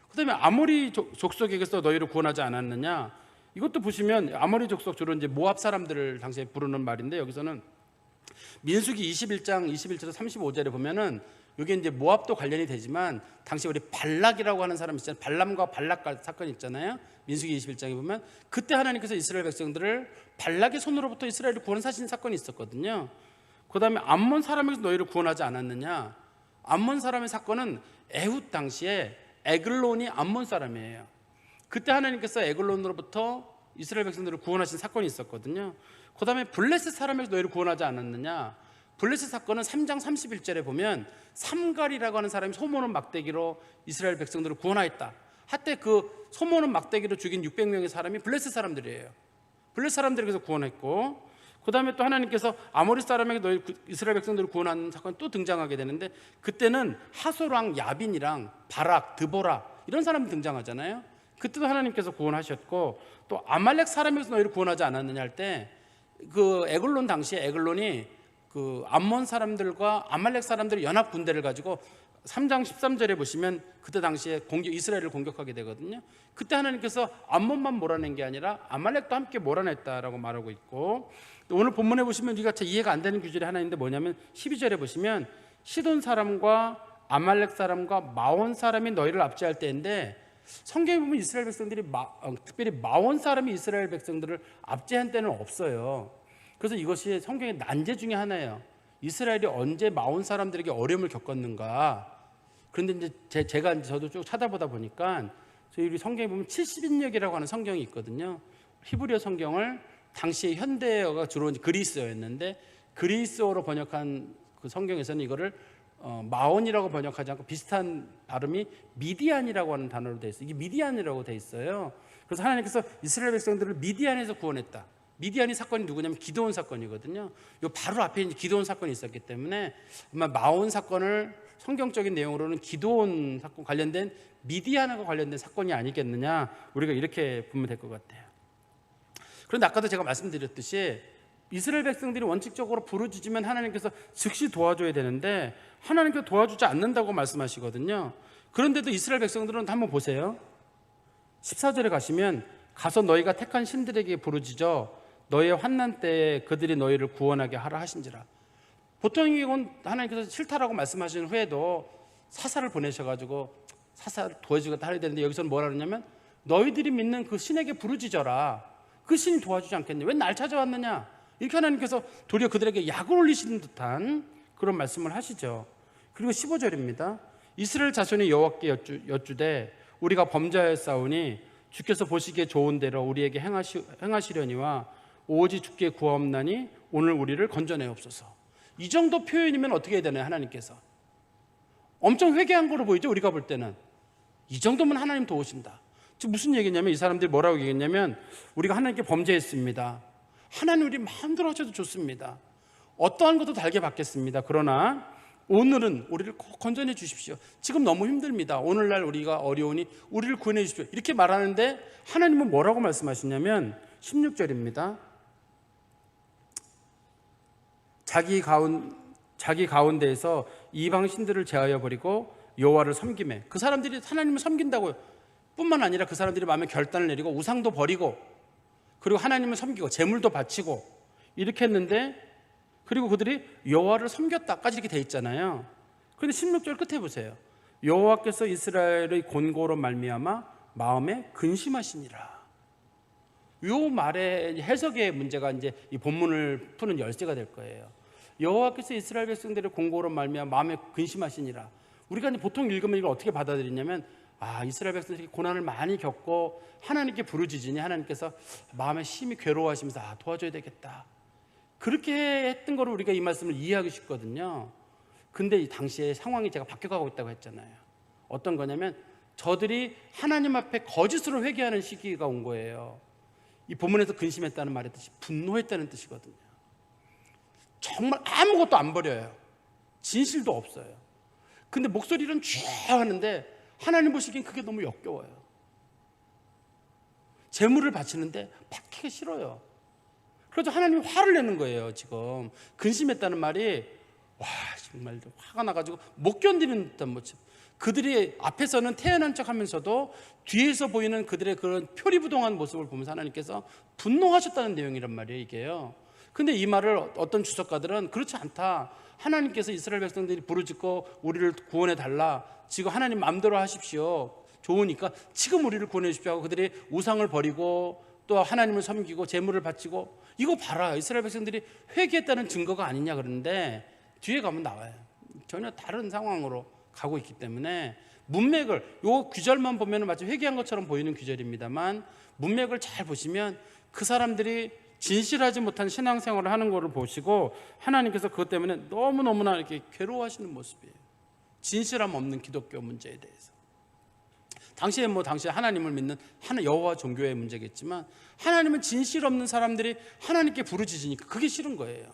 그 다음에 아모리 족속에게서 너희를 구원하지 않았느냐. 이것도 보시면 아모리 족속 주로 이제 모압 사람들을 당시에 부르는 말인데 여기서는 민수기 21장 21절에서 35절에 보면은 이게 이제 모압도 관련이 되지만 당시 우리 발락이라고 하는 사람 있잖아요. 발람과 발락 사건이 있잖아요. 민수기 21장에 보면 그때 하나님께서 이스라엘 백성들을 발락의 손으로부터 이스라엘을 구원하신 사건이 있었거든요. 그 다음에 암몬 사람에게서 너희를 구원하지 않았느냐. 암몬 사람의 사건은 에훗 당시에 에글론이 암몬 사람이에요. 그때 하나님께서 에글론으로부터 이스라엘 백성들을 구원하신 사건이 있었거든요. 그 다음에 블레셋 사람에게서 너희를 구원하지 않았느냐. 블레셋 사건은 3장 31절에 보면 삼갈이라고 하는 사람이 소모는 막대기로 이스라엘 백성들을 구원하였다. 한때 그 소모는 막대기로 죽인 600명의 사람이 블레셋 사람들이에요. 블레셋 사람들에게서 구원했고, 그 다음에 또 하나님께서 아모리 사람에게 너희 이스라엘 백성들을 구원하는 사건이 또 등장하게 되는데, 그때는 하솔왕 야빈이랑 바락, 드보라 이런 사람이 등장하잖아요. 그때도 하나님께서 구원하셨고, 또 아말렉 사람에게서 너희를 구원하지 않았느냐 할 때 그 에글론 당시에 에글론이 그 암몬 사람들과 아말렉 사람들의 연합 군대를 가지고 3장 13절에 보시면 그때 당시에 이스라엘을 공격하게 되거든요. 그때 하나님께서 암몬만 몰아낸 게 아니라 아말렉도 함께 몰아냈다라고 말하고 있고, 오늘 본문에 보시면 우리가 잘 이해가 안 되는 구절이 하나 있는데 뭐냐면 12절에 보시면 시돈 사람과 아말렉 사람과 마온 사람이 너희를 압제할 때인데, 성경에 보면 이스라엘 백성들이 특별히 마온 사람이 이스라엘 백성들을 압제한 때는 없어요. 그래서 이것이 성경의 난제 중에 하나예요. 이스라엘이 언제 마온 사람들에게 어려움을 겪었는가. 그런데 이제 제가 저도 쭉 찾아보다 보니까 저희 성경에 보면 70인역이라고 하는 성경이 있거든요. 히브리어 성경을 당시에 현대어가 주로 그리스어였는데 그리스어로 번역한 그 성경에서는 이거를 마온이라고 번역하지 않고 비슷한 발음이 미디안이라고 하는 단어로 되어 있어요. 이게 미디안이라고 되어 있어요. 그래서 하나님께서 이스라엘 백성들을 미디안에서 구원했다. 미디안이 사건이 누구냐면 기드온 사건이거든요. 요 바로 앞에 이제 기드온 사건이 있었기 때문에 아마 마온 사건을 성경적인 내용으로는 기드온 사건 관련된 미디안과 관련된 사건이 아니겠느냐, 우리가 이렇게 보면 될 것 같아요. 그런데 아까도 제가 말씀드렸듯이 이스라엘 백성들이 원칙적으로 부르짖으면 하나님께서 즉시 도와줘야 되는데 하나님께서 도와주지 않는다고 말씀하시거든요. 그런데도 이스라엘 백성들은 한번 보세요. 14절에 가시면 가서 너희가 택한 신들에게 부르짖어 너희의 환난 때에 그들이 너희를 구원하게 하라 하신지라. 보통 이건 하나님께서 싫다라고 말씀하신 후에도 사사를 보내셔가지고 사사를 도와주겠다 하려 되는데, 여기서는 뭐라 그러냐면 너희들이 믿는 그 신에게 부르짖어라. 그 신이 도와주지 않겠냐. 왜 날 찾아왔느냐. 이렇게 하나님께서 도리어 그들에게 약을 올리시는 듯한 그런 말씀을 하시죠. 그리고 15절입니다. 이스라엘 자손이 여호와께 여쭈되 우리가 범죄하였사오니 주께서 보시기에 좋은 대로 우리에게 행하시려니와 오직 주께 구하옵나니 오늘 우리를 건져내옵소서. 이 정도 표현이면 어떻게 해야 되나요? 하나님께서 엄청 회개한 거로 보이죠. 우리가 볼 때는 이 정도면 하나님 도우신다. 즉 무슨 얘기냐면 이 사람들이 뭐라고 얘기했냐면 우리가 하나님께 범죄했습니다. 하나님 우리 마음대로 하셔도 좋습니다. 어떠한 것도 달게 받겠습니다. 그러나 오늘은 우리를 꼭 건져내 주십시오. 지금 너무 힘듭니다. 오늘날 우리가 어려우니 우리를 구원해 주십시오. 이렇게 말하는데 하나님은 뭐라고 말씀하시냐면 16절입니다. 자기 가운데에서 이방 신들을 제하여 버리고 여호와를 섬기매. 그 사람들이 하나님을 섬긴다고요. 뿐만 아니라 그 사람들이 마음에 결단을 내리고 우상도 버리고 그리고 하나님을 섬기고 제물도 바치고 이렇게 했는데, 그리고 그들이 여호와를 섬겼다까지 이렇게 돼 있잖아요. 그런데 16절 끝에 보세요. 여호와께서 이스라엘의 곤고로 말미암아 마음에 근심하시니라. 이 말의 해석의 문제가 이제 이 본문을 푸는 열쇠가 될 거예요. 여호와께서 이스라엘 백성들의 곤고로 말미암아 마음에 근심하시니라. 우리가 이제 보통 읽으면 이걸 어떻게 받아들이냐면, 이스라엘 백성들이 고난을 많이 겪고 하나님께 부르짖으니 하나님께서 마음에 심히 괴로워하시면서 도와줘야 되겠다. 그렇게 했던 거를 우리가 이 말씀을 이해하기 쉽거든요. 근데 이 당시에 상황이 제가 바뀌어가고 있다고 했잖아요. 어떤 거냐면 저들이 하나님 앞에 거짓으로 회개하는 시기가 온 거예요. 이 본문에서 근심했다는 말의 뜻이 분노했다는 뜻이거든요. 정말 아무것도 안 버려요. 진실도 없어요. 근데 목소리는 쭉 하는데 하나님 보시기엔 그게 너무 역겨워요. 재물을 바치는데 받기가 싫어요. 그래서 하나님이 화를 내는 거예요. 지금 근심했다는 말이 정말 화가 나가지고 못 견디는 듯한 모습. 그들이 앞에서는 태연한 척하면서도 뒤에서 보이는 그들의 그런 표리부동한 모습을 보면서 하나님께서 분노하셨다는 내용이란 말이에요. 이게요. 근데 이 말을 어떤 주석가들은 그렇지 않다. 하나님께서 이스라엘 백성들이 부르짖고 우리를 구원해 달라. 지금 하나님 마음대로 하십시오. 좋으니까 지금 우리를 구원해 주십시오 하고 그들이 우상을 버리고 또 하나님을 섬기고 제물을 바치고, 이거 봐라, 이스라엘 백성들이 회개했다는 증거가 아니냐 그러는데 뒤에 가면 나와요. 전혀 다른 상황으로 가고 있기 때문에 문맥을, 요 구절만 보면 마치 회개한 것처럼 보이는 구절입니다만 문맥을 잘 보시면 그 사람들이 진실하지 못한 신앙생활을 하는 것을 보시고 하나님께서 그것 때문에 너무너무나 이렇게 괴로워하시는 모습이에요. 진실함 없는 기독교 문제에 대해서. 당시에 당시에 하나님을 믿는 여호와 종교의 문제겠지만, 하나님은 진실 없는 사람들이 하나님께 부르짖으니까 그게 싫은 거예요.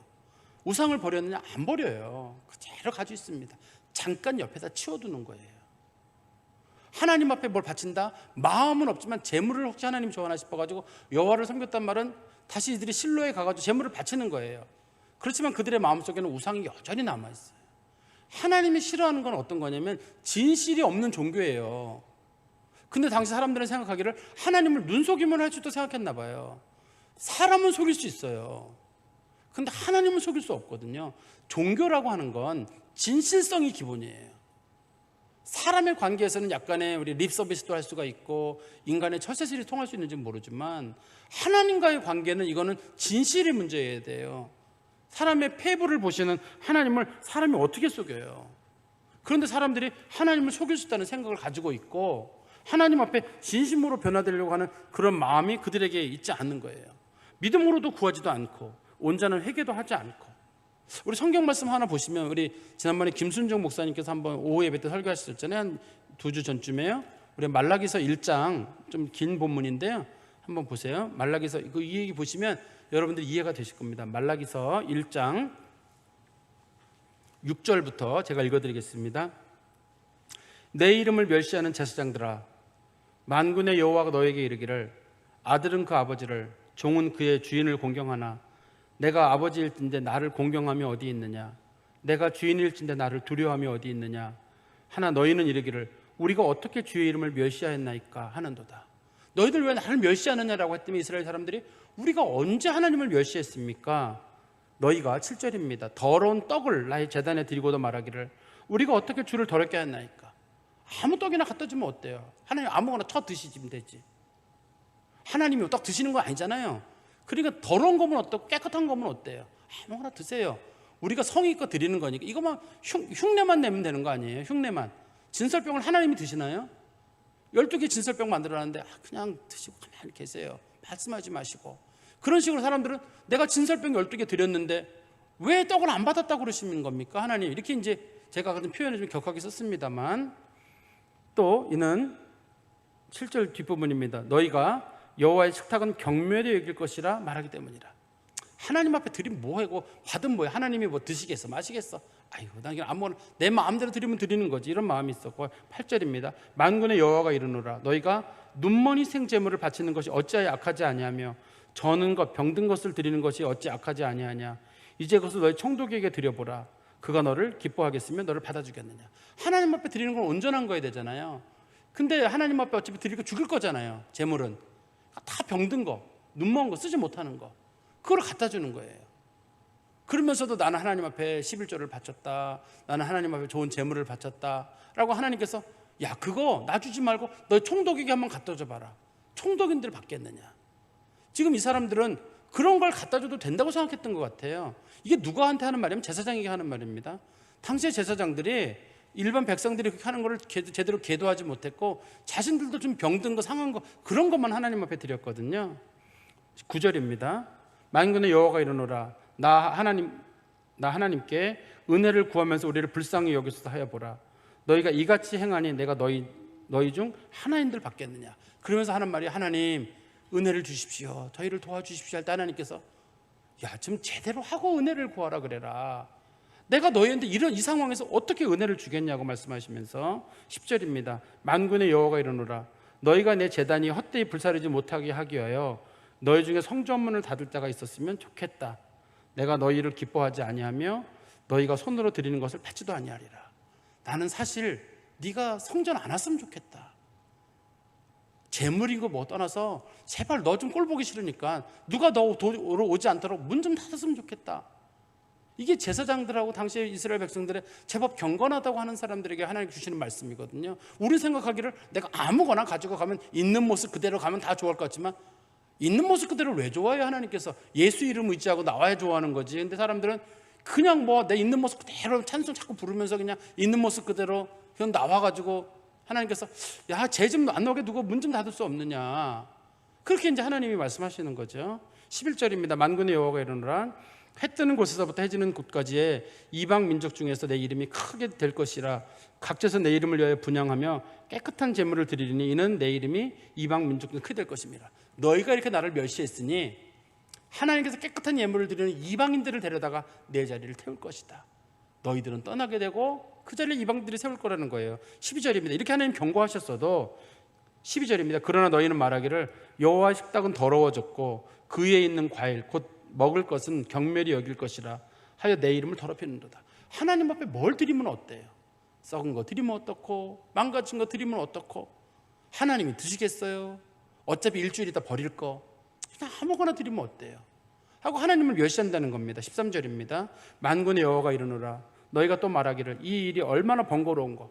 우상을 버렸느냐? 안 버려요. 그대로 가지고 있습니다. 잠깐 옆에다 치워두는 거예요. 하나님 앞에 뭘 바친다? 마음은 없지만 재물을 혹시 하나님 좋아하나 싶어가지고 여호와를 섬겼단 말은 다시 이들이 실로에 가가지고 재물을 바치는 거예요. 그렇지만 그들의 마음속에는 우상이 여전히 남아있어요. 하나님이 싫어하는 건 어떤 거냐면 진실이 없는 종교예요. 근데 당시 사람들은 생각하기를 하나님을 눈속임을 할 수도 생각했나 봐요. 사람은 속일 수 있어요. 근데 하나님은 속일 수 없거든요. 종교라고 하는 건 진실성이 기본이에요. 사람의 관계에서는 약간의 우리 립 서비스도 할 수가 있고 인간의 처세술이 통할 수 있는지 모르지만, 하나님과의 관계는 이거는 진실의 문제여야 돼요. 사람의 폐부를 보시는 하나님을 사람이 어떻게 속여요? 그런데 사람들이 하나님을 속일 수 있다는 생각을 가지고 있고 하나님 앞에 진심으로 변화되려고 하는 그런 마음이 그들에게 있지 않는 거예요. 믿음으로도 구하지도 않고 온전한 회개도 하지 않고. 우리 성경 말씀 하나 보시면, 우리 지난번에 김순정 목사님께서 한번 오후 예배 때 설교하셨잖아요. 한 2주 전쯤에요. 우리 말라기서 1장, 좀 긴 본문인데요, 한번 보세요. 말라기서 이 얘기 보시면 여러분들 이해가 되실 겁니다. 말라기서 1장 6절부터 제가 읽어드리겠습니다. 내 이름을 멸시하는 제사장들아, 만군의 여호와가 너에게 이르기를, 아들은 그 아버지를, 종은 그의 주인을 공경하나 내가 아버지일진데 나를 공경함이 어디 있느냐? 내가 주인일진데 나를 두려워함이 어디 있느냐? 하나 너희는 이르기를, 우리가 어떻게 주의 이름을 멸시하였나이까 하는도다. 너희들 왜 나를 멸시하느냐라고 했더니 이스라엘 사람들이 우리가 언제 하나님을 멸시했습니까? 너희가 7절입니다. 더러운 떡을 나의 제단에 드리고도 말하기를, 우리가 어떻게 주를 더럽게 하였나이까? 아무 떡이나 갖다 주면 어때요? 하나님 아무거나 쳐 드시면 되지. 하나님이 떡 드시는 거 아니잖아요. 그러니까 더러운 거면 어떻고 깨끗한 거면 어때요? 아무거나 드세요. 우리가 성의껏 드리는 거니까. 이거만 흉내만 내면 되는 거 아니에요? 흉내만. 진설병을 하나님이 드시나요? 12개 진설병 만들어놨는데 그냥 드시고 가만히 계세요. 말씀하지 마시고. 그런 식으로 사람들은 내가 진설병 12개 드렸는데 왜 떡을 안 받았다고 그러시는 겁니까? 하나님. 이렇게 이제 제가 같은 표현을 좀 격하게 썼습니다만, 또 이는 7절 뒷부분입니다. 너희가 여호와의 식탁은 경멸히 여길 것이라 말하기 때문이라. 하나님 앞에 드리면 뭐하고 받으면 뭐해? 하나님이 뭐 드시겠어 마시겠어? 아이고 난 그냥 아무거나 내 마음대로 드리면 드리는 거지, 이런 마음이 있었고. 8절입니다. 만군의 여호와가 이르노라, 너희가 눈머니 생제물을 바치는 것이 어찌하여 악하지 아니하며 저는 것 병든 것을 드리는 것이 어찌 악하지 아니하냐? 이제 그것을 너희 총독에게 드려보라. 그가 너를 기뻐하겠으면 너를 받아주겠느냐? 하나님 앞에 드리는 건 온전한 거야 되잖아요. 근데 하나님 앞에 어차피 드리고 죽을 거잖아요. 제물은 다 병든 거, 눈먼 거, 쓰지 못하는 거, 그걸 갖다 주는 거예요. 그러면서도 나는 하나님 앞에 11조를 바쳤다, 나는 하나님 앞에 좋은 제물을 바쳤다 라고 하나님께서, 야 그거 나 주지 말고 너희 총독에게 한번 갖다 줘봐라. 총독인들 받겠느냐? 지금 이 사람들은 그런 걸 갖다 줘도 된다고 생각했던 것 같아요. 이게 누구한테 하는 말이냐면 제사장에게 하는 말입니다. 당시의 제사장들이 일반 백성들이 그렇게 하는 거를 제대로 계도하지 못했고 자신들도 좀 병든 거, 상한 거, 그런 것만 하나님 앞에 드렸거든요. 9절입니다. 만군의 여호와가 이르노라, 나 하나님께 은혜를 구하면서 우리를 불쌍히 여기소서 하여 보라. 너희가 이같이 행하니 내가 너희 중 하나님들 받겠느냐? 그러면서 하는 말이, 하나님 은혜를 주십시오, 저희를 도와주십시오 할 때 하나님께서, 야 좀 제대로 하고 은혜를 구하라 그래라. 내가 너희한테 이 상황에서 어떻게 은혜를 주겠냐고 말씀하시면서 10절입니다. 만군의 여호와가 이르노라, 너희가 내 제단이 헛되이 불사르지 못하게 하기 위하여 너희 중에 성전문을 닫을 자가 있었으면 좋겠다. 내가 너희를 기뻐하지 아니하며 너희가 손으로 드리는 것을 받지도 아니하리라. 나는 사실 네가 성전 안 왔으면 좋겠다. 재물인 거 뭐 떠나서 제발 너 좀 꼴 보기 싫으니까 누가 너 도로 오지 않도록 문 좀 닫았으면 좋겠다. 이게 제사장들하고 당시의 이스라엘 백성들의 제법 경건하다고 하는 사람들에게 하나님 주시는 말씀이거든요. 우리 생각하기를 내가 아무거나 가지고 가면 있는 모습 그대로 가면 다 좋아할 것 같지만 있는 모습 그대로 왜 좋아해요? 하나님께서 예수 이름 의지하고 나와야 좋아하는 거지. 근데 사람들은 그냥 뭐 내 있는 모습 그대로 찬송 자꾸 부르면서 그냥 있는 모습 그대로 그냥 나와가지고 하나님께서 야, 쟤 좀 안 나오게 누가 문 좀 닫을 수 없느냐. 그렇게 이제 하나님이 말씀하시는 거죠. 11절입니다. 만군의 여호와가 이르노라 해 뜨는 곳에서부터 해 지는 곳까지의 이방 민족 중에서 내 이름이 크게 될 것이라 각처에서 내 이름을 위하여 분향하며 깨끗한 제물을 드리리니 이는 내 이름이 이방 민족 중에 크게 될 것입니다. 너희가 이렇게 나를 멸시했으니 하나님께서 깨끗한 예물을 드리는 이방인들을 데려다가 내 자리를 태울 것이다. 너희들은 떠나게 되고 그 자리에 이방인들이 세울 거라는 거예요. 12절입니다. 이렇게 하나님 경고하셨어도 12절입니다. 그러나 너희는 말하기를 여호와의 식탁은 더러워졌고 그 위에 있는 과일 곧 먹을 것은 경멸히 여길 것이라 하여 내 이름을 더럽히는도다. 하나님 앞에 뭘 드리면 어때요? 썩은 거 드리면 어떻고 망가진 거 드리면 어떻고 하나님이 드시겠어요? 어차피 일주일 있다 버릴 거 그냥 아무거나 드리면 어때요? 하고 하나님을 멸시한다는 겁니다. 13절입니다. 만군의 여호와가 이르노라 너희가 또 말하기를 이 일이 얼마나 번거로운 거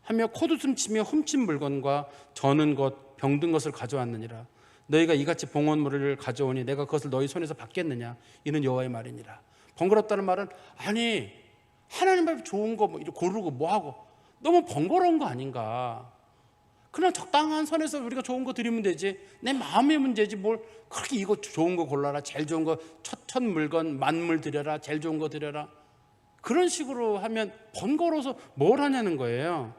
하며 코웃음 치며 훔친 물건과 저는 것 병든 것을 가져왔느니라. 너희가 이같이 봉헌물을 가져오니 내가 그것을 너희 손에서 받겠느냐. 이는 여호와의 말이니라. 번거롭다는 말은 아니 하나님 앞에 좋은 거 뭐 이렇게 고르고 뭐하고 너무 번거로운 거 아닌가. 그냥 적당한 선에서 우리가 좋은 거 드리면 되지. 내 마음의 문제지 뭘 그렇게 이거 좋은 거 골라라. 제일 좋은 거 첫 물건 만물 드려라. 제일 좋은 거 드려라. 그런 식으로 하면 번거로워서 뭘 하냐는 거예요.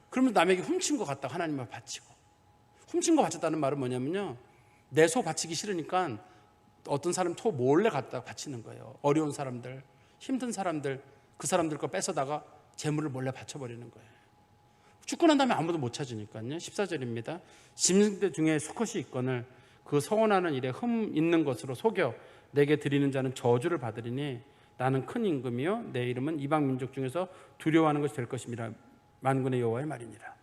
그러면 남에게 훔친 거 갖다가 하나님 앞에 바치고 훔친 거 바쳤다는 말은 뭐냐면요 내 소 바치기 싫으니까 어떤 사람 소 몰래 갖다가 바치는 거예요. 어려운 사람들 힘든 사람들 그 사람들 거 뺏어다가 재물을 몰래 바쳐버리는 거예요. 죽고 난 다음에 아무도 못 찾으니까요. 14절입니다. 짐승들 중에 수컷이 있거늘 그 서원하는 일에 흠 있는 것으로 속여 내게 드리는 자는 저주를 받으리니 나는 큰 임금이요 내 이름은 이방 민족 중에서 두려워하는 것이 될 것입니다. 만군의 여호와의 말이니라.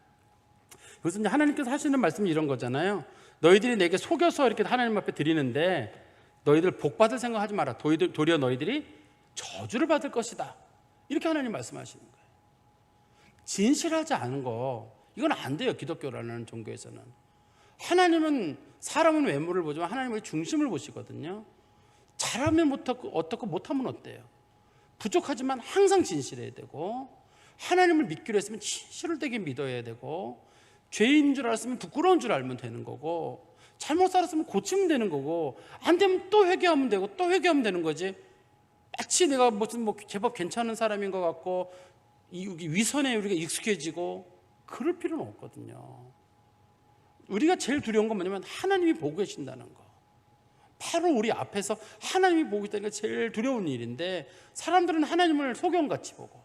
그래서 이제 하나님께서 하시는 말씀이 이런 거잖아요. 너희들이 내게 속여서 이렇게 하나님 앞에 드리는데 너희들 복 받을 생각하지 마라. 도리어 너희들이 저주를 받을 것이다. 이렇게 하나님 말씀하시는 거예요. 진실하지 않은 거 이건 안 돼요. 기독교라는 종교에서는 하나님은 사람은 외모를 보지만 하나님은 중심을 보시거든요. 잘하면 어떻고 못하면 어때요? 부족하지만 항상 진실해야 되고 하나님을 믿기로 했으면 진실을 되게 믿어야 되고 죄인 줄 알았으면 부끄러운 줄 알면 되는 거고 잘못 살았으면 고치면 되는 거고 안 되면 또 회개하면 되고 또 회개하면 되는 거지. 마치 내가 무슨 제법 괜찮은 사람인 것 같고 위선에 우리가 익숙해지고 그럴 필요는 없거든요. 우리가 제일 두려운 건 뭐냐면 하나님이 보고 계신다는 거. 바로 우리 앞에서 하나님이 보고 있다는 게 제일 두려운 일인데 사람들은 하나님을 소경같이 보고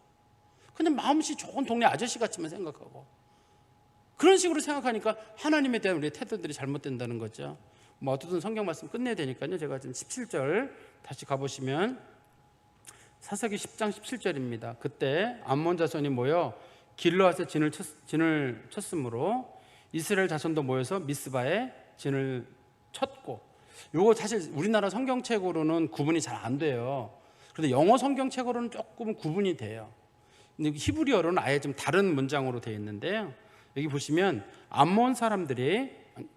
그냥 마음씨 좋은 동네 아저씨같이만 생각하고 그런 식으로 생각하니까 하나님에 대한 우리의 태도들이 잘못된다는 거죠. 뭐 어쨌든 성경 말씀 끝내야 되니까요. 제가 지금 17절 다시 가보시면 사사기 10장 17절입니다. 그때 암몬 자손이 모여 길르앗에 진을 쳤으므로 이스라엘 자손도 모여서 미스바에 진을 쳤고 요거 사실 우리나라 성경책으로는 구분이 잘 안 돼요. 그런데 영어 성경책으로는 조금 구분이 돼요. 근데 히브리어로는 아예 좀 다른 문장으로 되어 있는데요. 여기 보시면 암몬 사람들이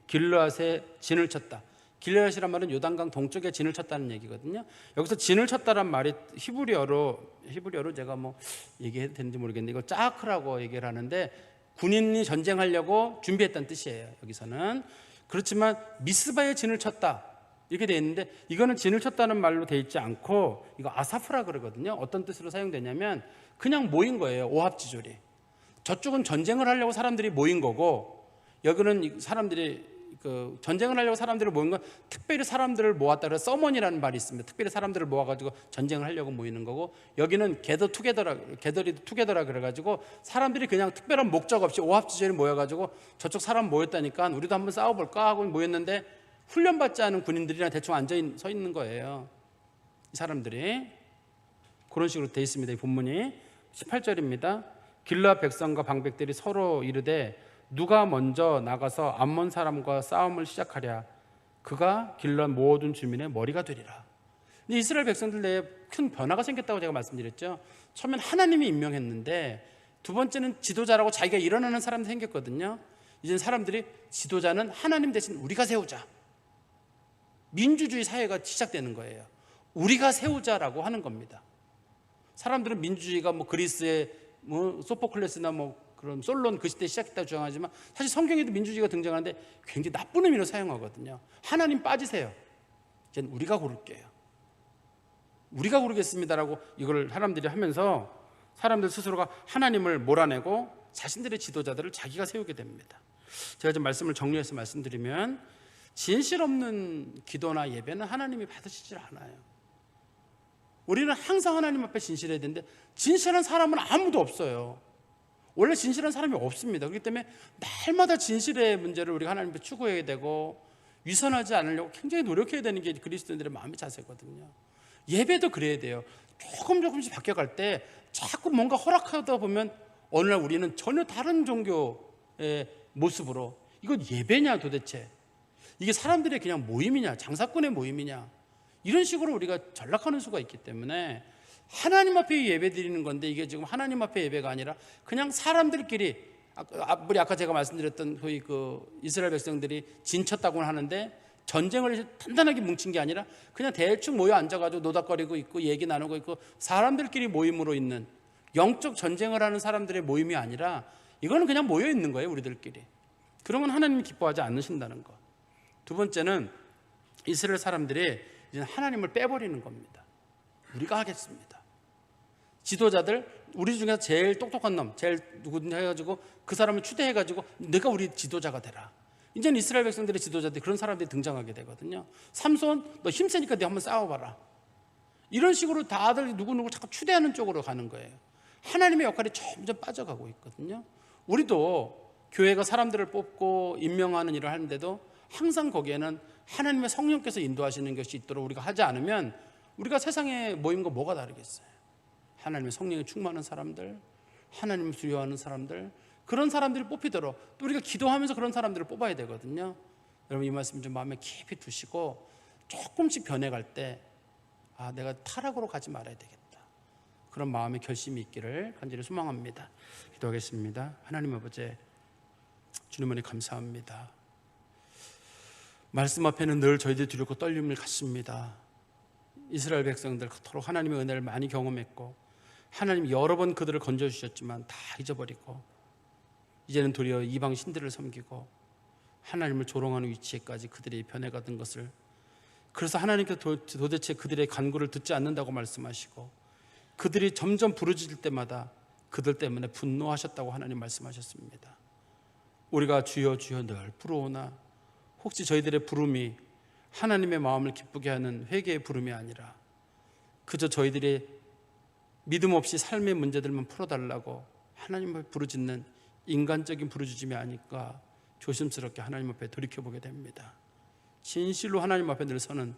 길르앗에 진을 쳤다. 길르앗이란 말은 요단강 동쪽에 진을 쳤다는 얘기거든요. 여기서 진을 쳤다란 말이 히브리어로 제가 뭐 얘기해도 되는지 모르겠는데 이거 짜크라고 얘기를 하는데 군인이 전쟁하려고 준비했다는 뜻이에요. 여기서는 그렇지만 미스바에 진을 쳤다 이렇게 되어 있는데 이거는 진을 쳤다는 말로 되어 있지 않고 이거 아사프라 그러거든요. 어떤 뜻으로 사용되냐면 그냥 모인 거예요. 오합지졸이. 저쪽은 전쟁을 하려고 사람들이 모인 거고 여기는 사람들이 전쟁을 하려고 사람들을 모인 건 특별히 사람들을 모았다 그래서 서먼이라는 말이 있습니다. 특별히 사람들을 모아가지고 전쟁을 하려고 모이는 거고 여기는 게더리 투게더라 그래가지고 사람들이 그냥 특별한 목적 없이 오합지졸이 모여가지고 저쪽 사람 모였다니까 우리도 한번 싸워볼까 하고 모였는데 훈련받지 않은 군인들이랑 대충 서 있는 거예요. 이 사람들이 그런 식으로 돼 있습니다. 이 본문이 18절입니다. 길르앗 백성과 방백들이 서로 이르되 누가 먼저 나가서 암몬 사람과 싸움을 시작하랴 그가 길러 모든 주민의 머리가 되리라. 근데 이스라엘 백성들 내에 큰 변화가 생겼다고 제가 말씀드렸죠. 처음엔 하나님이 임명했는데 두 번째는 지도자라고 자기가 일어나는 사람이 생겼거든요. 이제 사람들이 지도자는 하나님 대신 우리가 세우자. 민주주의 사회가 시작되는 거예요. 우리가 세우자라고 하는 겁니다. 사람들은 민주주의가 뭐 그리스의 뭐 소포클레스나 뭐 그런 솔론 그 시대에 시작했다고 주장하지만 사실 성경에도 민주주의가 등장하는데 굉장히 나쁜 의미로 사용하거든요. 하나님 빠지세요. 이제 우리가 고를게요. 우리가 고르겠습니다라고 이걸 사람들이 하면서 사람들 스스로가 하나님을 몰아내고 자신들의 지도자들을 자기가 세우게 됩니다. 제가 좀 말씀을 정리해서 말씀드리면 진실 없는 기도나 예배는 하나님이 받으시질 않아요. 우리는 항상 하나님 앞에 진실해야 되는데 진실한 사람은 아무도 없어요. 원래 진실한 사람이 없습니다. 그렇기 때문에 날마다 진실의 문제를 우리가 하나님 앞에 추구해야 되고 위선하지 않으려고 굉장히 노력해야 되는 게 그리스도인들의 마음의 자세거든요. 예배도 그래야 돼요. 조금씩 바뀌어갈 때 자꾸 뭔가 허락하다 보면 어느 날 우리는 전혀 다른 종교의 모습으로 이건 예배냐 도대체, 이게 사람들의 그냥 모임이냐 장사꾼의 모임이냐 이런 식으로 우리가 전락하는 수가 있기 때문에 하나님 앞에 예배 드리는 건데 이게 지금 하나님 앞에 예배가 아니라 그냥 사람들끼리 우리 아까 제가 말씀드렸던 거의 그 이스라엘 백성들이 진쳤다고는 하는데 전쟁을 단단하게 뭉친 게 아니라 그냥 대충 모여 앉아가지고 노닥거리고 있고 얘기 나누고 있고 사람들끼리 모임으로 있는 영적 전쟁을 하는 사람들의 모임이 아니라 이거는 그냥 모여 있는 거예요. 우리들끼리. 그런 건 하나님이 기뻐하지 않으신다는 것. 두 번째는 이스라엘 사람들이 이제 하나님을 빼버리는 겁니다. 우리가 하겠습니다. 지도자들 우리 중에서 제일 똑똑한 놈 제일 누구든지 해가지고 그 사람을 추대해가지고 내가 우리 지도자가 되라. 이제는 이스라엘 백성들의 지도자들이 그런 사람들이 등장하게 되거든요. 삼손 너 힘세니까 내가 한번 싸워봐라. 이런 식으로 다들 누구누구 자꾸 추대하는 쪽으로 가는 거예요. 하나님의 역할이 점점 빠져가고 있거든요. 우리도 교회가 사람들을 뽑고 임명하는 일을 하는데도 항상 거기에는 하나님의 성령께서 인도하시는 것이 있도록 우리가 하지 않으면 우리가 세상에 모임과 뭐가 다르겠어요. 하나님의 성령에 충만한 사람들, 하나님을 두려워하는 사람들, 그런 사람들이 뽑히도록 또 우리가 기도하면서 그런 사람들을 뽑아야 되거든요. 여러분 이 말씀 좀 마음에 깊이 두시고 조금씩 변해갈 때 내가 타락으로 가지 말아야 되겠다. 그런 마음의 결심이 있기를 간절히 소망합니다. 기도하겠습니다. 하나님 아버지, 주님 은혜 감사합니다. 말씀 앞에는 늘 저희들이 두렵고 떨림을 갖습니다. 이스라엘 백성들 그토록 하나님의 은혜를 많이 경험했고 하나님이 여러 번 그들을 건져주셨지만 다 잊어버리고 이제는 도리어 이방 신들을 섬기고 하나님을 조롱하는 위치에까지 그들이 변해가던 것을, 그래서 하나님께서 도대체 그들의 간구를 듣지 않는다고 말씀하시고 그들이 점점 부르짖을 때마다 그들 때문에 분노하셨다고 하나님 말씀하셨습니다. 우리가 주여 주여 늘 부르오나 혹시 저희들의 부름이 하나님의 마음을 기쁘게 하는 회개의 부름이 아니라 그저 저희들이 믿음 없이 삶의 문제들만 풀어달라고 하나님을 부르짖는 인간적인 부르짖음이 아닐까 조심스럽게 하나님 앞에 돌이켜보게 됩니다. 진실로 하나님 앞에 늘 서는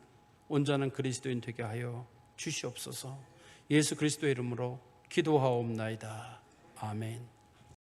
온전한 그리스도인 되게 하여 주시옵소서. 예수 그리스도의 이름으로 기도하옵나이다. 아멘.